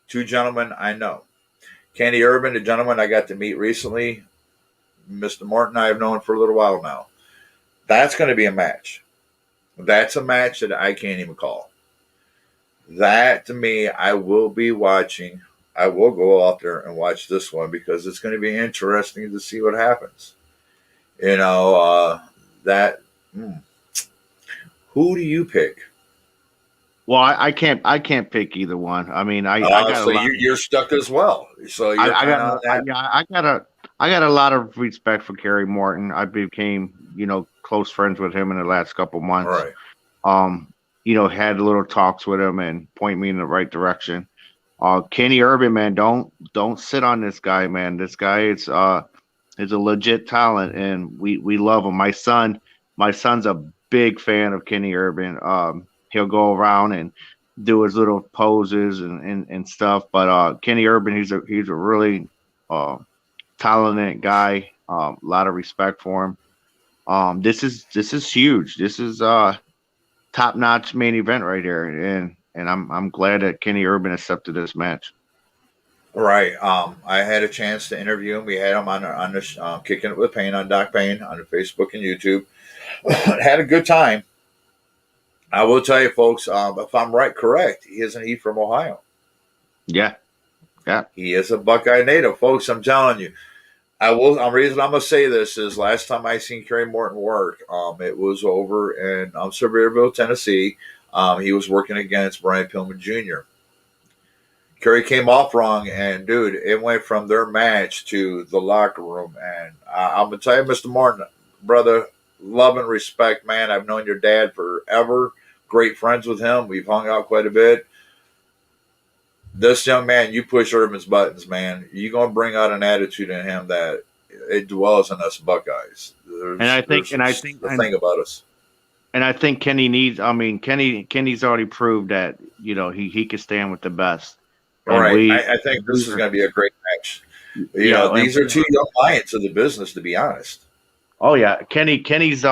Two gentlemen I know. Kenny Urban, the gentleman I got to meet recently. Mr. Morton, I have known for a little while now. That's going to be a match. That's a match that I can't even call. That to me, I will be watching. I will go out there and watch this one because it's going to be interesting to see what happens. You know, that. Hmm. Who do you pick? Well, I can't pick either one. I mean, I got a So lot. you're stuck as well. So you're I kind got of on that. yeah, I got a lot of respect for Kerry Morton. I became close friends with him in the last couple All months. right. Um, had little talks with him and point me in the right direction. Kenny Urban, man, don't sit on this guy, man. This guy is a legit talent, and we love him. My son's a big fan of Kenny Urban. He'll go around and do his little poses and stuff. But Kenny Urban, he's a really uh, talented guy. A lot of respect for him. This is huge. This is top notch main event right here, and I'm glad that Kenny Urban accepted this match. Right. I had a chance to interview him. We had him on the Kicking It with Pain on Doc Payne on the Facebook and YouTube. Had a good time. I will tell you, folks. If I'm correct, isn't he from Ohio? Yeah, yeah, He is a Buckeye native, folks. I'm telling you. I will. The reason I'm gonna say this is last time I seen Kerry Morton work, it was over in Sevierville, Tennessee. He was working against Brian Pillman Jr. Kerry came off wrong, and dude, it went from their match to the locker room. And I'm gonna tell you, Mr. Martin, brother, love and respect, man. I've known your dad forever. Great friends with him. We've hung out quite a bit. This young man, you push Urban's buttons, man. You're gonna bring out an attitude in him that it dwells in us Buckeyes. and I think and I There's think the thing about us. and I think Kenny needs. I mean, Kenny's already proved that he can stand with the best, All and right, we I think this is going to be a great match. and These are two young lions of the business, to be honest. oh yeah, Kenny's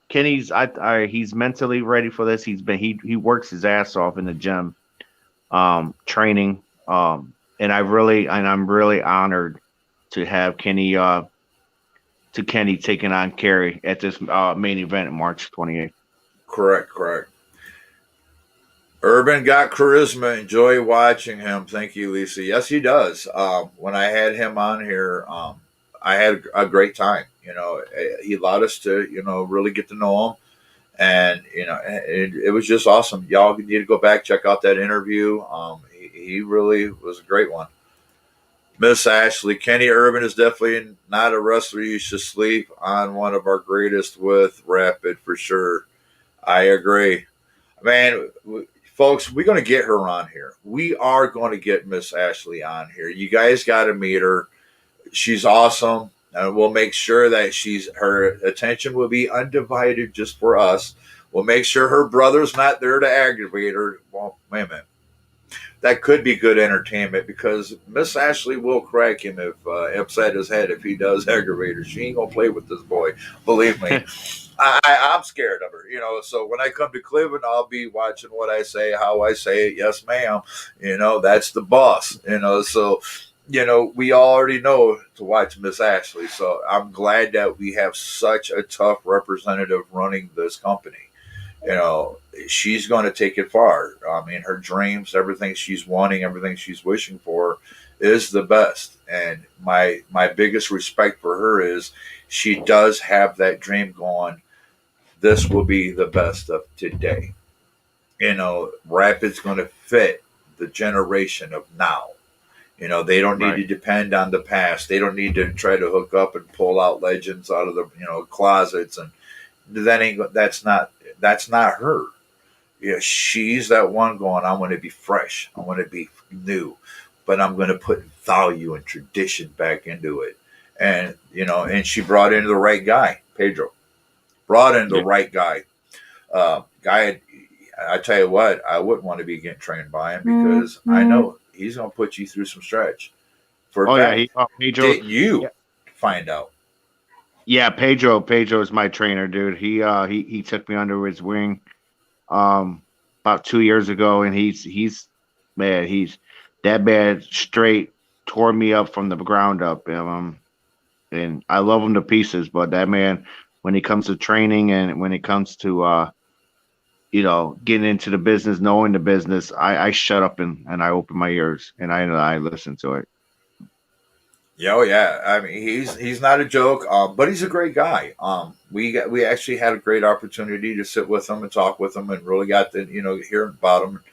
he's mentally ready for this. He works his ass off in the gym, training, and I'm really honored to have Kenny taking on Kerry at this main event in March 28th. Correct, correct. Urban got charisma. Enjoy watching him. Thank you, Lisa. Yes, he does. When I had him on here, I had a great time. He allowed us to, really get to know him. And, it was just awesome. Y'all need to go back, check out that interview. He really was a great one. Miss Ashley, Kenny Urban is definitely not a wrestler you should sleep on. One of our greatest with Rapid for sure. I agree. Man, folks, we're going to get her on here. We are going to get Miss Ashley on here. You guys got to meet her. She's awesome. And we'll make sure that her attention will be undivided just for us. We'll make sure her brother's not there to aggravate her. Well, wait a minute. That could be good entertainment because Miss Ashley will crack him if upside his head if he does aggravate her. She ain't gonna play with this boy. Believe me. I'm scared of her, So when I come to Cleveland, I'll be watching what I say, how I say it. Yes, ma'am. That's the boss. So we already know to watch Miss Ashley. So I'm glad that we have such a tough representative running this company. She's going to take it far. I mean, her dreams, everything she's wanting, everything she's wishing for is the best. And my biggest respect for her is she does have that dream going. This will be the best of today. Rapid's going to fit the generation of now. They don't need to depend on the past. They don't need to try to hook up and pull out legends out of the closets, and that's not her. She's that one going, I want to be fresh. I want to be new, but I'm going to put value and tradition back into it. And she brought in the right guy, Pedro. Brought in the right guy. Guy, I tell you what, I wouldn't want to be getting trained by him because I know he's going to put you through some stretch. Pedro. Didn't you find out? Yeah, Pedro is my trainer, dude. He took me under his wing about 2 years ago, and he's that man straight tore me up from the ground up. And I love him to pieces, but that man, when it comes to training and when it comes to getting into the business, knowing the business, I shut up and I open my ears and I listen to it. Yeah, yeah. I mean, he's not a joke, but he's a great guy. We actually had a great opportunity to sit with him and talk with him, and really got to hear about him.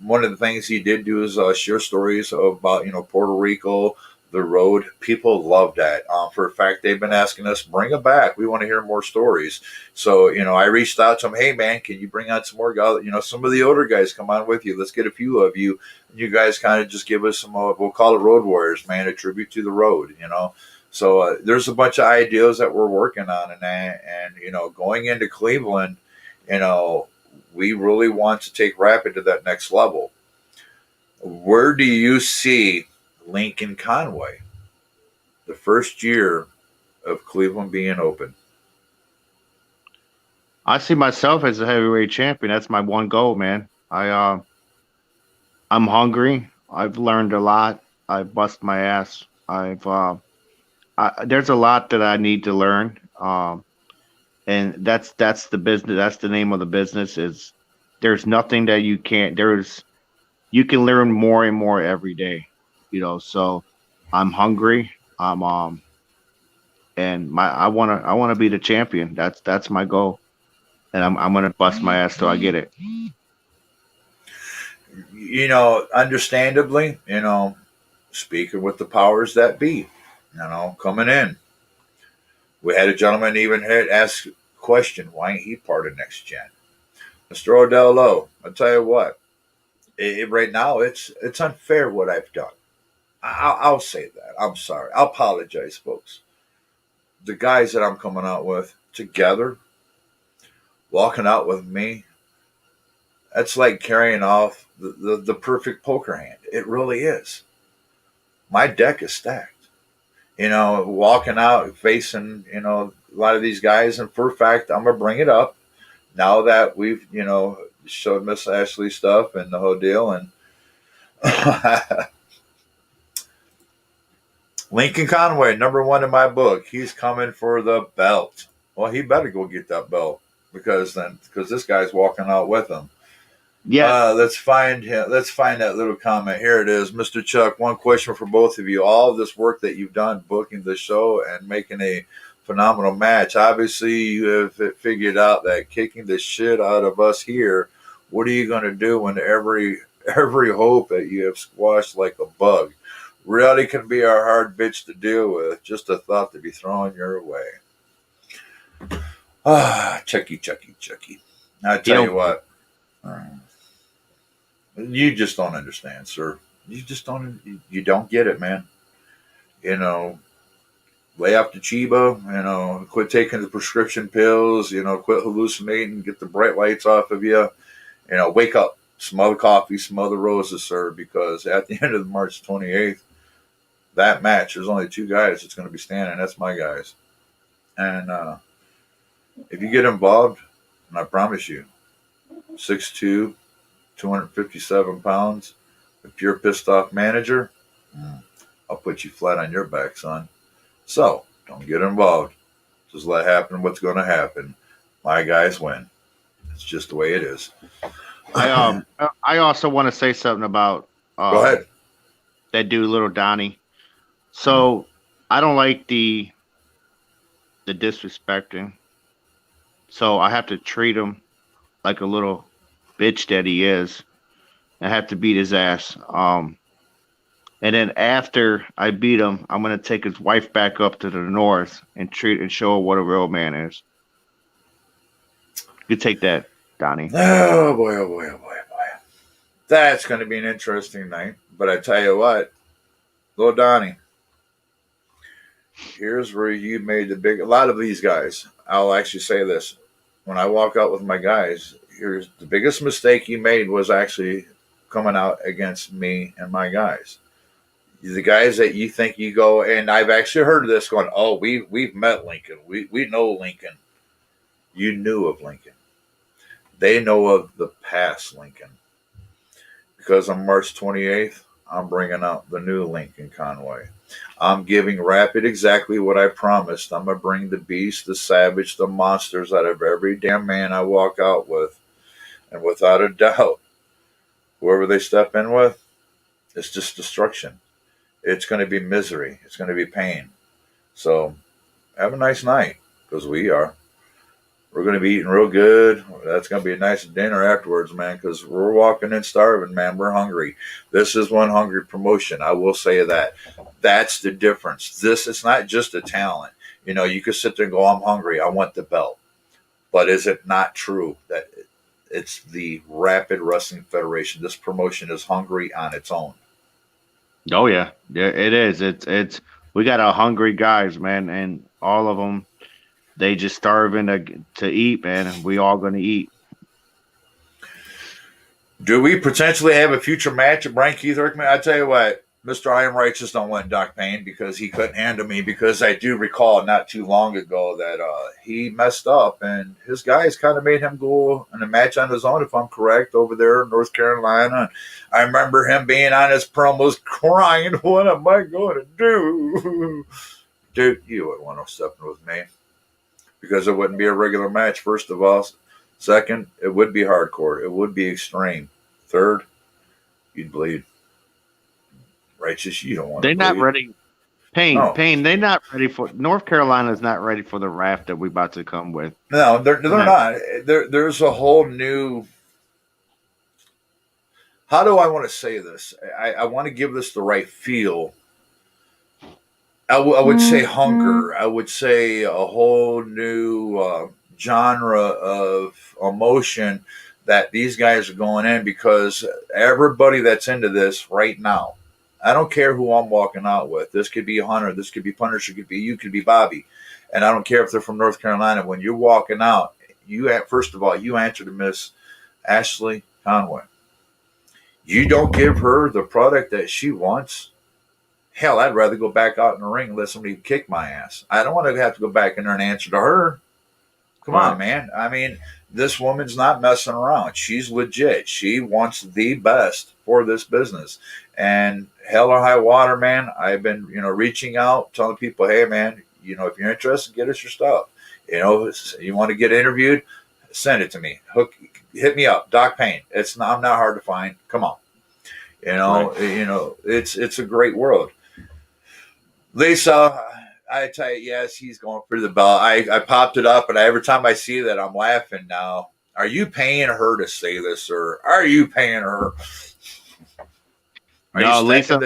One of the things he did do is share stories about Puerto Rico, the road. People love that. For a fact, they've been asking us, bring it back. We want to hear more stories. So I reached out to him. Hey man, can you bring on some more guys? Some of the older guys come on with you. Let's get a few of you. You guys kind of just give us some. We'll call it Road Warriors, man. A tribute to the road. So there's a bunch of ideas that we're working on, and going into Cleveland, we really want to take Rapid to that next level. Where do you see Lincoln Conway, the first year of Cleveland being open? I see myself as a heavyweight champion. That's my one goal, man. I'm hungry. I've learned a lot. I've bust my ass. There's a lot that I need to learn. And that's the business. That's the name of the business. Is there's nothing that you can't. You can learn more and more every day. So I'm hungry. And I wanna be the champion. That's my goal, and I'm gonna bust my ass till I get it. Understandably, speaking with the powers that be, coming in, we had a gentleman even had asked a question, why ain't he part of next gen? Mr. Odell Lowe, I'll tell you what, right now it's unfair what I've done. I'll say that. I'm sorry. I'll apologize, folks. The guys that I'm coming out with together, walking out with me, that's like carrying off the perfect poker hand. It really is. My deck is stacked. Walking out, facing, a lot of these guys. And for a fact, I'm going to bring it up now that we've, showed Miss Ashley stuff and the whole deal. And Lincoln Conway, #1 in my book. He's coming for the belt. Well, he better go get that belt because this guy's walking out with him. Yeah. Let's find him. Let's find that little comment. Here it is, Mr. Chuck. One question for both of you. All of this work that you've done booking the show and making a phenomenal match. Obviously, you have figured out that kicking the shit out of us here. What are you going to do when every hope that you have squashed like a bug? Reality can be a hard bitch to deal with. Just a thought to be thrown your way. Chucky. I tell you what. You just don't understand, sir. You just don't. You don't get it, man. You know, lay off the Chiba. You know, quit taking the prescription pills. You know, quit hallucinating. Get the bright lights off of you. You know, wake up. Smell the coffee. Smell the roses, sir. Because at the end of March 28th, that match, there's only two guys that's going to be standing. That's my guys. And if you get involved, and I promise you, 6'2", 257 pounds, a pure pissed off manager, I'll put you flat on your back, son. So don't get involved. Just let happen what's going to happen. My guys win. It's just the way it is. I also want to say something about Go ahead. that dude, Little Donnie. So I don't like the disrespecting. So I have to treat him like a little bitch that he is. I have to beat his ass. And then after I beat him, I'm gonna take his wife back up to the north and show her what a real man is. You take that, Donnie. Oh boy, oh boy, oh boy, oh boy. That's going to be an interesting night. But I tell you what, Little Donnie, here's where you made a lot of these guys. I'll actually say this. When I walk out with my guys, here's the biggest mistake you made was actually coming out against me and my guys. The guys that you think you go, and I've actually heard this going, oh, we've met Lincoln. We know Lincoln. You knew of Lincoln. They know of the past Lincoln. Because on March 28th, I'm bringing out the new Lincoln Conway. I'm giving Rapid exactly what I promised. I'm going to bring the beast, the savage, the monsters out of every damn man I walk out with. And without a doubt, whoever they step in with, it's just destruction. It's going to be misery. It's going to be pain. So have a nice night, because we are. We're going to be eating real good. That's going to be a nice dinner afterwards, man, because we're walking in starving, man. We're hungry. This is one hungry promotion. I will say that. That's the difference. It's not just a talent. You know, you could sit there and go, I'm hungry. I want the belt. But is it not true that it's the Rapid Wrestling Federation? This promotion is hungry on its own. Oh yeah, it is. It's we got a hungry guys, man, and all of them. They just starving to eat, man, and we all going to eat. Do we potentially have a future match at Brian Keith Rickman? I tell you what, Mr. I Am Righteous don't want Doc Payne because he couldn't handle me, because I do recall not too long ago that he messed up and his guys kind of made him go in a match on his own, if I'm correct, over there in North Carolina. I remember him being on his promos crying, what am I going to do? Dude, you wouldn't want to step in with me. Because it wouldn't be a regular match, first of all. Second, it would be hardcore. It would be extreme. Third, you'd bleed. Righteous, you don't want to bleed. They're not ready. Pain, they're not ready for... North Carolina's not ready for the raft that we're about to come with. No, they're not. There's a whole new... How do I want to say this? I want to give this the right feel. I would say hunger. I would say a whole new genre of emotion that these guys are going in, because everybody that's into this right now, I don't care who I'm walking out with. This could be Hunter. This could be Punisher. Could be you. Could be Bobby. And I don't care if they're from North Carolina. When you're walking out, first of all, you answer to Miss Ashley Conway. You don't give her the product that she wants. Hell, I'd rather go back out in the ring and let somebody kick my ass. I don't want to have to go back in there and answer to her. Come on, man. I mean, this woman's not messing around. She's legit. She wants the best for this business. And hell or high water, man, I've been, reaching out, telling people, hey, man, if you're interested, get us your stuff. You want to get interviewed, send it to me. Hit me up, Doc Payne. I'm not hard to find. Come on. Right. It's a great world. Lisa, I tell you, yes, he's going for the belt. I popped it up, and every time I see that, I'm laughing now. Are you paying her to say this, or are you paying her? No, Lisa.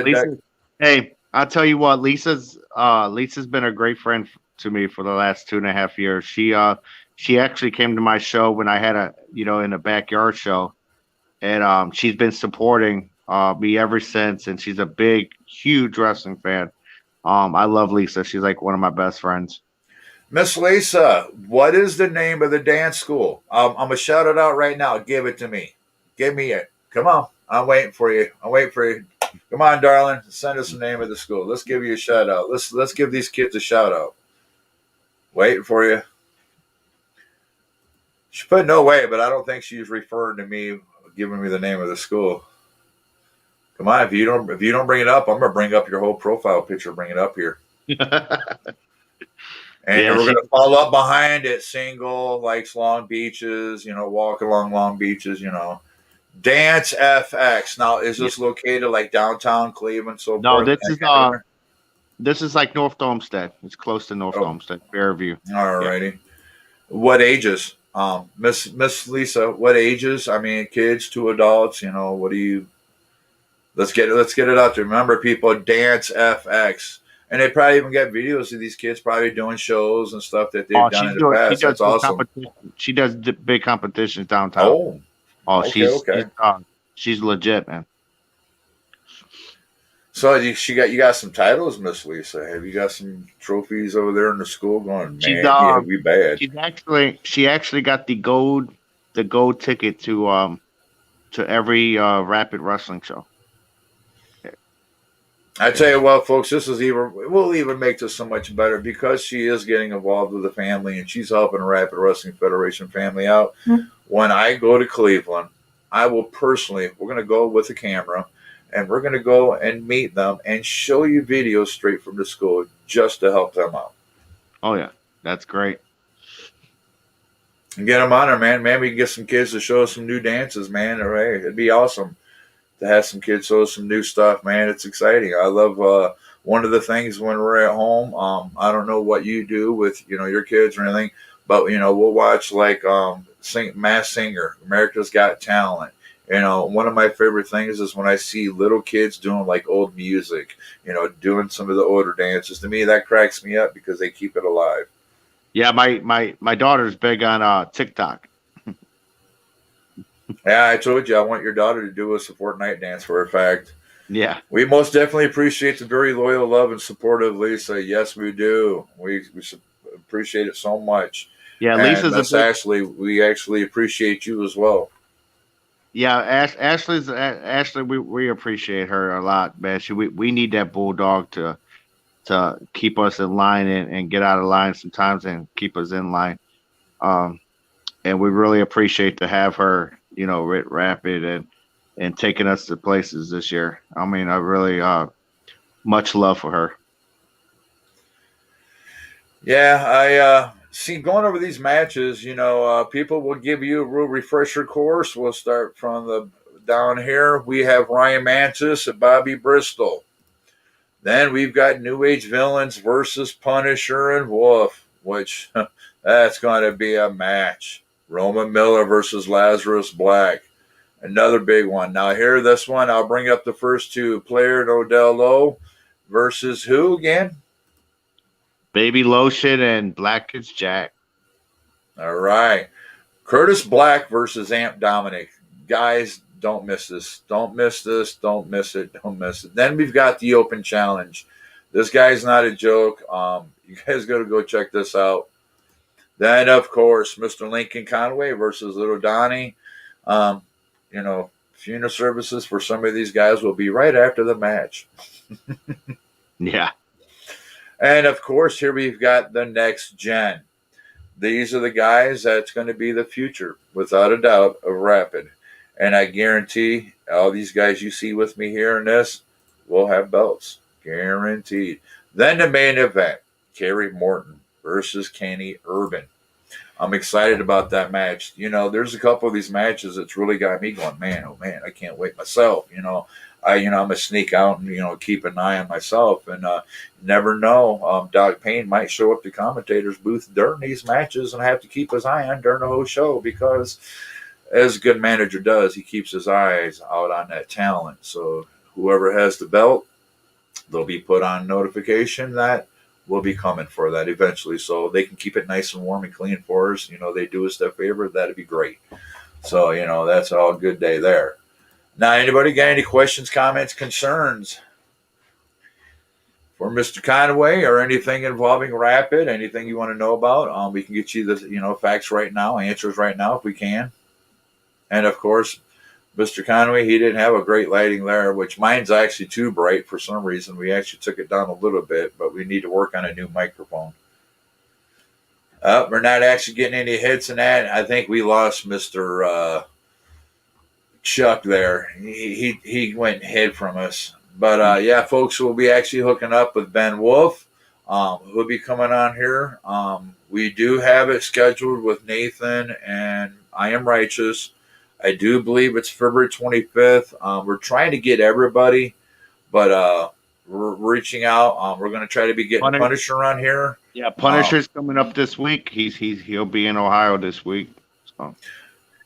Hey, I'll tell you what, Lisa's been a great friend to me for the last 2.5 years. She actually came to my show when I had in a backyard show. and she's been supporting me ever since, and she's a big, huge wrestling fan. I love Lisa. She's like one of my best friends. Miss Lisa, what is the name of the dance school? I'm gonna shout it out right now. Give it to me. Give me it. Come on. I'm waiting for you. I'm waiting for you. Come on, darling. Send us the name of the school. Let's give you a shout out. Let's give these kids a shout out. Waiting for you. She put no way, but I don't think she's referring to me giving me the name of the school. Come on, if you don't bring it up, I'm gonna bring up your whole profile picture. Bring it up here. And Yeah, we're going to follow up behind it. Single, likes long beaches, walk along long beaches, Dance FX. Now, is this located like downtown Cleveland, so no, forth? this is like North Olmsted. It's close to North Olmsted, Fairview. All righty. Yeah. What ages? Miss Lisa, what ages? I mean, kids to adults, what do you let's get it out there. Remember, people, Dance FX. And they probably even get videos of these kids probably doing shows and stuff that they've done in the past. That's awesome. She does big competitions downtown. Okay. She's legit, man. So you got some titles, Miss Lisa. Have you got some trophies over there in the school? Going, man, we bad. She actually got the gold ticket to every Rapid Wrestling show. I tell you what, folks, we'll even make this so much better because she is getting involved with the family and she's helping the Rapid Wrestling Federation family out. Mm-hmm. When I go to Cleveland, I will we're going to go with a camera and we're going to go and meet them and show you videos straight from the school just to help them out. Oh, yeah. That's great. And get them on there, man. Man, we can get some kids to show us some new dances, man. All right. It'd be awesome to have some kids show some new stuff, man. It's exciting. I love one of the things when we're at home. I don't know what you do with your kids or anything, but we'll watch like Masked Singer, America's Got Talent. One of my favorite things is when I see little kids doing like old music, doing some of the older dances. To me, that cracks me up because they keep it alive. Yeah, my daughter's big on TikTok. Yeah, I told you I want your daughter to do a support night dance for a fact. Yeah. We most definitely appreciate the very loyal love and support of Lisa. Yes, we do. We appreciate it so much. Yeah, Lisa's Ashley. We actually appreciate you as well. Yeah, Ashley. We appreciate her a lot, man. We need that bulldog to keep us in line and get out of line sometimes and keep us in line. And we really appreciate to have her, Rit Rapid and taking us to places this year. I mean, I really much love for her. Yeah, I see going over these matches, people will give you a real refresher course. We'll start from down here. We have Ryan Mantis and Bobby Bristol. Then we've got New Age Villains versus Punisher and Wolf, which that's going to be a match. Roman Miller versus Lazarus Black. Another big one. Now, here, this one, I'll bring up the first two. Player and Odell Lowe versus who again? Baby Lotion and Black is Jack. All right. Curtis Black versus Amp Dominic. Guys, don't miss this. Don't miss this. Don't miss it. Don't miss it. Then we've got the open challenge. This guy's not a joke. You guys got to go check this out. Then, of course, Mr. Lincoln Conway versus Little Donnie. Funeral services for some of these guys will be right after the match. Yeah. And, of course, here we've got the next gen. These are the guys that's going to be the future, without a doubt, of Rapid. And I guarantee all these guys you see with me here in this will have belts. Guaranteed. Then the main event, Kerry Morton versus Kenny Urban. I'm excited about that match. There's a couple of these matches that's really got me going, man, oh man, I can't wait myself. I'm gonna sneak out and keep an eye on myself, and never know. Doc Payne might show up to commentators booth during these matches and have to keep his eye on during the whole show because, as a good manager does, he keeps his eyes out on that talent. So whoever has the belt, they'll be put on notification that we'll be coming for that eventually, so they can keep it nice and warm and clean for us. They do us that favor. That'd be great. So, that's all good day there. Now, anybody got any questions, comments, concerns for Mr. Conway or anything involving Rapid? Anything you want to know about? We can get you the facts right now, answers right now if we can. And of course, Mr. Conway, he didn't have a great lighting there, which mine's actually too bright for some reason. We actually took it down a little bit, but we need to work on a new microphone. We're not actually getting any hits in that. I think we lost Mr. Chuck there. He went and hid from us. But yeah, folks, we'll be actually hooking up with Ben Wolf. Who'll be coming on here. We do have it scheduled with Nathan and I Am Righteous. I do believe it's February 25th. We're trying to get everybody, but we're reaching out. We're going to try to be getting Punisher on here. Yeah, Punisher's coming up this week. He'll be in Ohio this week.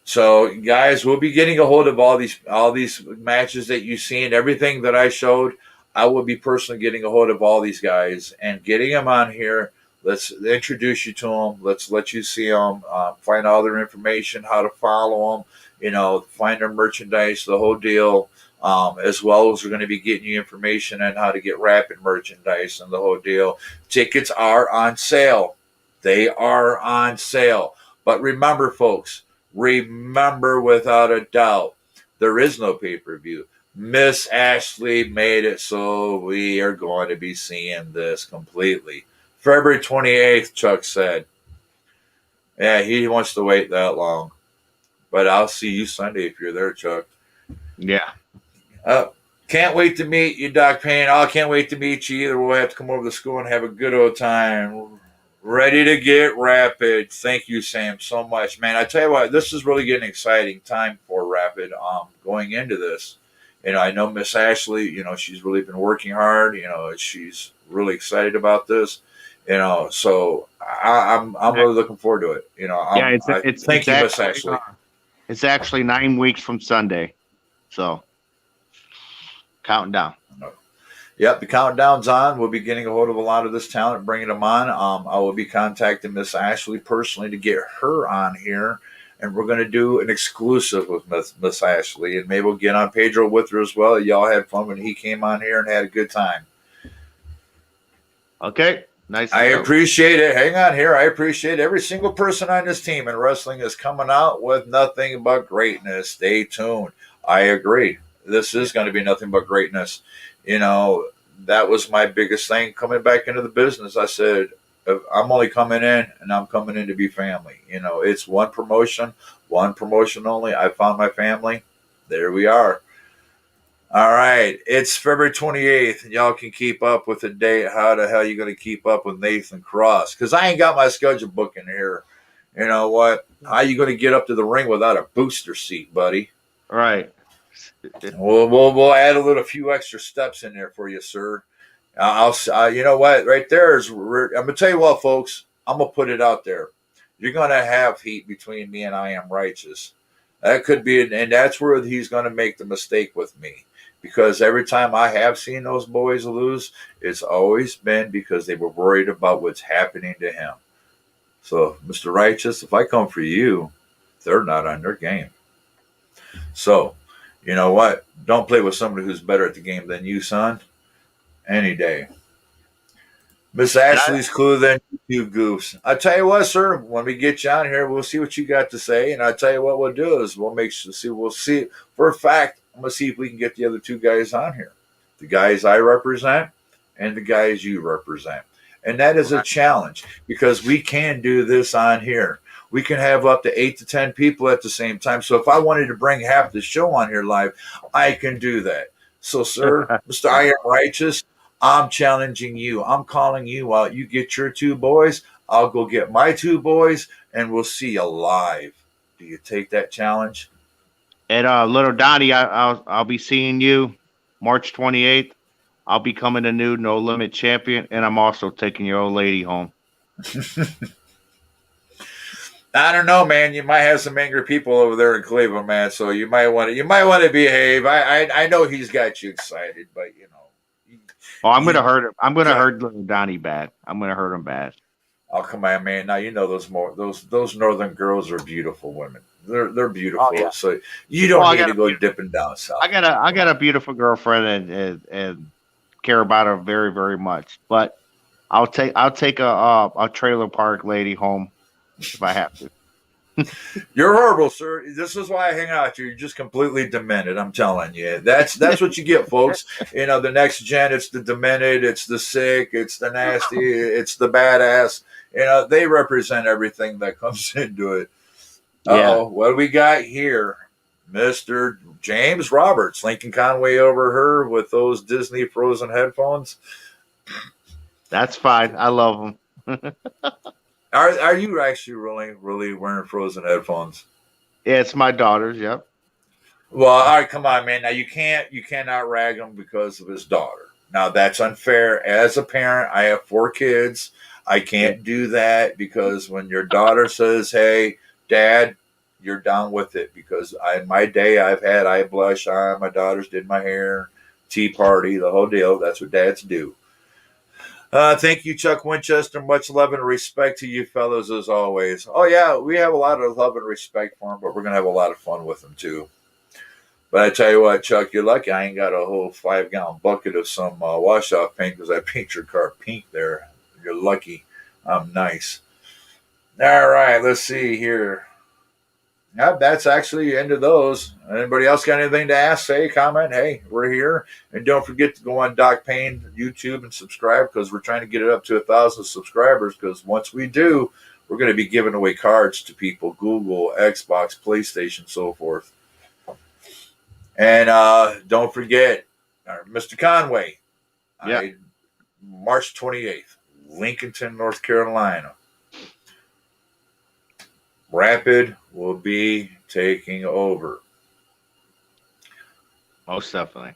So guys, we'll be getting a hold of all these matches that you see and everything that I showed. I will be personally getting a hold of all these guys and getting them on here. Let's introduce you to them. Let's let you see them, find all their information, how to follow them, find their merchandise, the whole deal, as well as we're going to be getting you information on how to get Rapid merchandise and the whole deal. Tickets are on sale. They are on sale. But remember, folks, remember without a doubt, there is no pay-per-view. Miss Ashley made it so we are going to be seeing this completely. February 28th, Chuck said. Yeah, he wants to wait that long. But I'll see you Sunday if you're there, Chuck. Yeah. Can't wait to meet you, Doc Payne. I can't wait to meet you either. We'll have to come over to school and have a good old time. Ready to get Rapid. Thank you, Sam, so much. Man, I tell you what, this is really getting an exciting time for Rapid going into this. I know Miss Ashley, she's really been working hard. She's really excited about this. So I'm really looking forward to it. Thank you, Miss Ashley. It's actually 9 weeks from Sunday. So counting down. Yep, the countdown's on. We'll be getting a hold of a lot of this talent, bringing them on. I will be contacting Miss Ashley personally to get her on here, and we're going to do an exclusive with Miss Ashley, and maybe we'll get on Pedro with her as well. Y'all had fun when he came on here and had a good time. Okay, nice. I appreciate it. Hang on here. I appreciate every single person on this team, and wrestling is coming out with nothing but greatness. Stay tuned. I agree. This is going to be nothing but greatness. That was my biggest thing coming back into the business. I said, I'm only coming in, and I'm coming in to be family. It's one promotion only. I found my family. There we are. All right. It's February 28th, and y'all can keep up with the date. How the hell are you going to keep up with Nathan Cross? Because I ain't got my schedule book in here. You know what? How are you going to get up to the ring without a booster seat, buddy? Right. We'll add a few extra steps in there for you, sir. You know what? Right there is. I'm gonna tell you what, folks. I'm gonna put it out there. You're gonna have heat between me and I Am Righteous. That could be, and that's where he's gonna make the mistake with me, because every time I have seen those boys lose, it's always been because they were worried about what's happening to him. So, Mr. Righteous, if I come for you, they're not on their game. So. You know what? Don't play with somebody who's better at the game than you, son. Any day. Miss Ashley's cooler than you goofs. I tell you what, sir, when we get you on here, we'll see what you got to say. And I tell you what we'll do is we'll see for a fact. I'm going to see if we can get the other two guys on here. The guys I represent and the guys you represent. And that is a challenge because we can do this on here. We can have up to 8 to 10 people at the same time. So if I wanted to bring half the show on here live, I can do that. So, sir, Mr. I Am Righteous, I'm challenging you. I'm calling you out. You get your two boys. I'll go get my two boys, and we'll see you live. Do you take that challenge? And Little Donnie, I'll be seeing you March 28th. I'll be coming the new No Limit champion, and I'm also taking your old lady home. I don't know, man. You might have some angry people over there in Cleveland, man. So you might want to behave. I know he's got you excited, but Oh, I'm gonna hurt him. I'm gonna hurt Little Donnie bad. I'm gonna hurt him bad. Oh come on, man! Now you know those northern girls are beautiful women. They're Oh beautiful. yeah. So you Well, don't need to go dipping down I south. got I got a beautiful girlfriend and care about her very very much. But I'll take a trailer park lady home if I have to. You're horrible, sir. This is why I hang out with you. You're just completely demented. I'm telling you. That's what you get, folks. You know, the next gen, it's the demented, it's the sick, it's the nasty, it's the badass. You know, they represent everything that comes into it. Yeah, What do we got here? Mr. James Roberts, Lincoln Conway over her with those Disney Frozen headphones. that's fine. I love them. Are you actually really wearing Frozen headphones? Yeah, it's my daughter's. Yep. Well, all right, come on, man. Now you cannot rag him because of his daughter. Now that's unfair. As a parent, I have 4 kids. I Yeah. can't do that because when your daughter says, "Hey, Dad," you're down with it. Because in my day, I've had eye blush on. My daughters did my hair, tea party, the whole deal. That's what dads do. Thank you, Chuck Winchester. Much love and respect to you fellows as always. Oh yeah, we have a lot of love and respect for him, but we're gonna have a lot of fun with him too. But I tell you what, Chuck, you're lucky I ain't got a whole 5 gallon bucket of some wash off paint because I paint your car pink there. You're lucky. I'm nice. All right, let's see here. Yep, that's actually the end of those. Anybody else got anything to ask, say, comment? Hey, we're here. And don't forget to go on Doc Payne YouTube and subscribe because we're trying to get it up to 1,000 subscribers because once we do, we're going to be giving away cards to people, Google, Xbox, PlayStation, so forth. And don't forget, Mr. Conway, Yeah. March 28th, Lincolnton, North Carolina. Rapid will be taking over. Most definitely.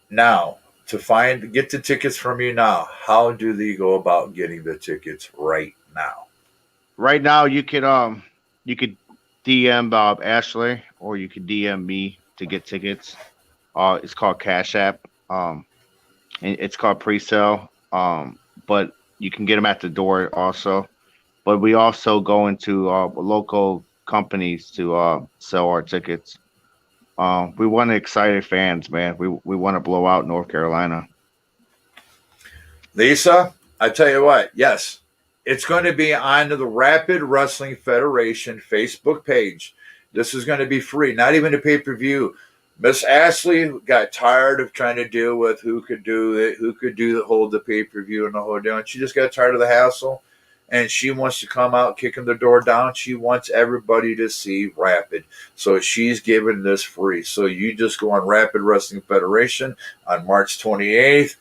Now, get the tickets from you now, how do they go about getting the tickets right now? Right now, you could DM Bob Ashley or you could DM me to get tickets. It's called Cash App. And it's called pre-sale. But you can get them at the door also. But we also go into local companies to sell our tickets. We want excited fans, man. We want to blow out North Carolina. Lisa, I tell you what, yes, it's going to be on the Rapid Wrestling Federation Facebook page. This is going to be free, not even a pay per view. Miss Ashley got tired of trying to deal with who could do it, who could hold the pay per view and the whole deal. And she just got tired of the hassle. And she wants to come out kicking the door down. She wants everybody to see Rapid. So she's giving this free. So you just go on Rapid Wrestling Federation on March 28th.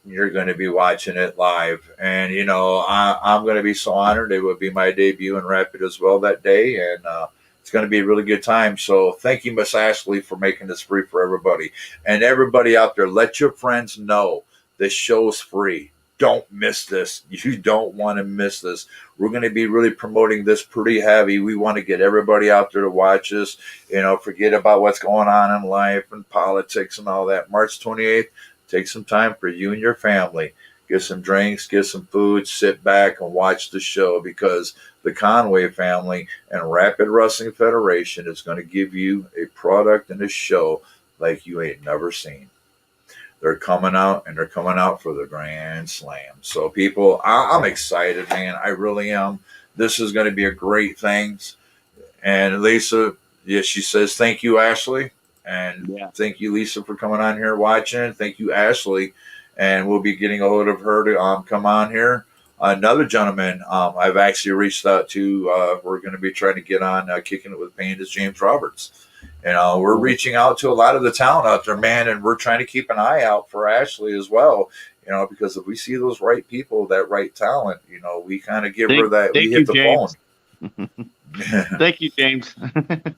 You're going to be watching it live. And, you know, I'm going to be so honored. It will be my debut in Rapid as well that day. And it's going to be a really good time. So thank you, Miss Ashley, for making this free for everybody. And everybody out there, let your friends know this show's free. Don't miss this. You don't want to miss this. We're going to be really promoting this pretty heavy. We want to get everybody out there to watch us. You know, forget about what's going on in life and politics and all that. March 28th. Take some time for you and your family. Get some drinks, get some food, sit back and watch the show because the Conway family and Rapid Wrestling Federation is going to give you a product and a show like you ain't never seen. They're coming out and they're coming out for the Grand Slam. So, people, I'm excited, man. I really am. This is going to be a great thing. And Lisa, yeah, she says, thank you, Ashley. And Yeah. thank you, Lisa, for coming on here watching. Thank you, Ashley. And we'll be getting a hold of her to come on here. Another gentleman I've actually reached out to, we're going to be trying to get on Kicking It with Pain is James Roberts. And we're reaching out to a lot of the talent out there, man, and we're trying to keep an eye out for Ashley as well. You know, because if we see those right people, that right talent, you know, we kind of give her that. We hit the phone. Thank you, James.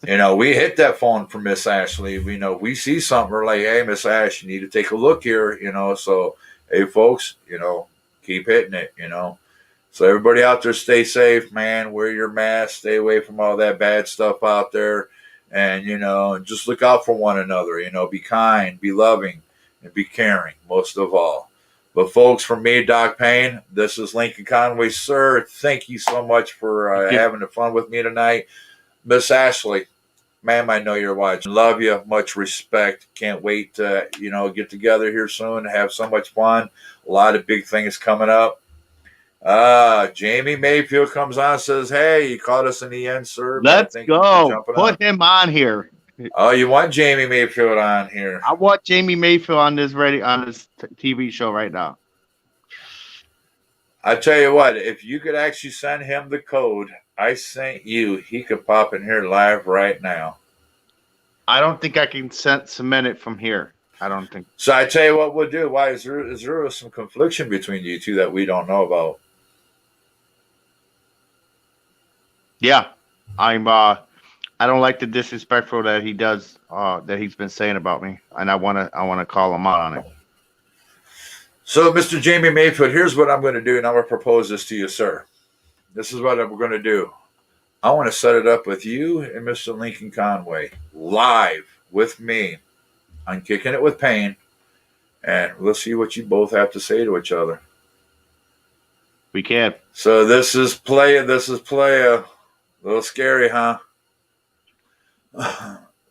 You know, we hit that phone for Miss Ashley. We know we see something. We're like, hey, Miss Ash, you need to take a look here. You know, so hey, folks, you know, keep hitting it. You know, so everybody out there, stay safe, man. Wear your mask. Stay away from all that bad stuff out there, and you know, and just look out for one another. You know, be kind, be loving, and be caring most of all. But folks, from me, Doc Payne, this is Lincoln Conway, sir. Thank you so much for having the fun with me tonight. Miss Ashley, ma'am, I know you're watching. Love you. Much respect. Can't wait to, get together here soon and have so much fun. A lot of big things coming up. Jamie Mayfield comes on and says, hey, you caught us in the end, sir. Let's Thank go. You for Put him on here. Oh, you want Jamie Mayfield on here? I want Jamie Mayfield on this TV show right now. I tell you what, if you could actually send him the code I sent you, he could pop in here live right now. I don't think I can cement it from here. I don't think. So I tell you what we'll do. Why is there some confliction between you two that we don't know about? Yeah, I don't like the disrespectful that he does, that he's been saying about me, and I wanna call him out on it. So, Mr. Jamie Mayfield, here's what I'm going to do, and I'm going to propose this to you, sir. This is what we're going to do. I want to set it up with you and Mr. Lincoln Conway live with me on Kicking It with Payne, and let's see what you both have to say to each other. We can. So this is play. A little scary, huh?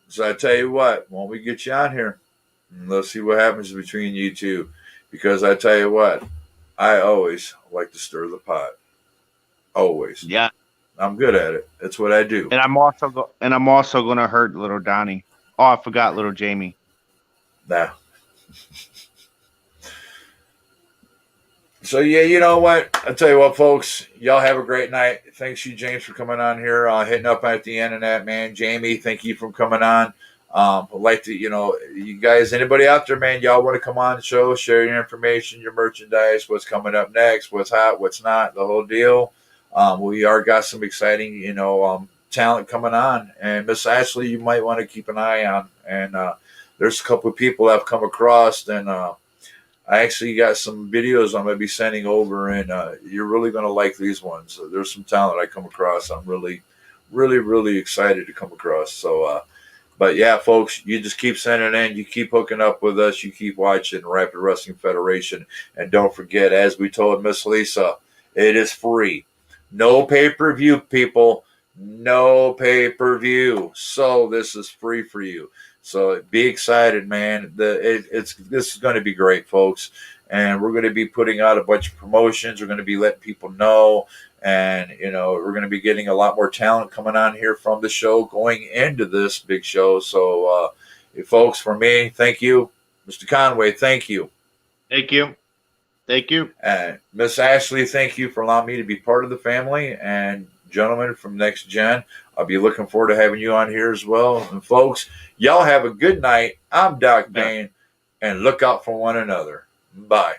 So I tell you what, won't we get you on here? And let's see what happens between you two. Because I tell you what, I always like to stir the pot. Always. Yeah. I'm good at it. That's what I do. And I'm also gonna hurt little Donnie. Oh, I forgot little Jamie. Nah. So yeah, you know what? I tell you what, folks, y'all have a great night. Thanks you, James, for coming on here, hitting up at the end of that, man. Jamie, thank you for coming on. I'd like to, you guys, anybody out there, man, y'all want to come on the show, share your information, your merchandise, what's coming up next, what's hot, what's not, the whole deal. We got some exciting, talent coming on. And Miss Ashley, you might want to keep an eye on. And there's a couple of people I've come across, and I actually got some videos I'm going to be sending over, and you're really going to like these ones. There's some talent I come across. I'm really, really, really excited to come across. So, but yeah, folks, you just keep sending in. You keep hooking up with us. You keep watching Rapid Wrestling Federation. And don't forget, as we told Miss Lisa, it is free. No pay-per-view, people. No pay-per-view. So this is free for you. So be excited, man. This is going to be great, folks. And we're going to be putting out a bunch of promotions. We're going to be letting people know. And, we're going to be getting a lot more talent coming on here from the show going into this big show. So, folks, for me, thank you. Mr. Conway, thank you. Thank you. Thank you. And Miss Ashley, thank you for allowing me to be part of the family. And gentlemen from Next Gen, I'll be looking forward to having you on here as well. And folks, y'all have a good night. I'm Doc Payne, and look out for one another. Bye.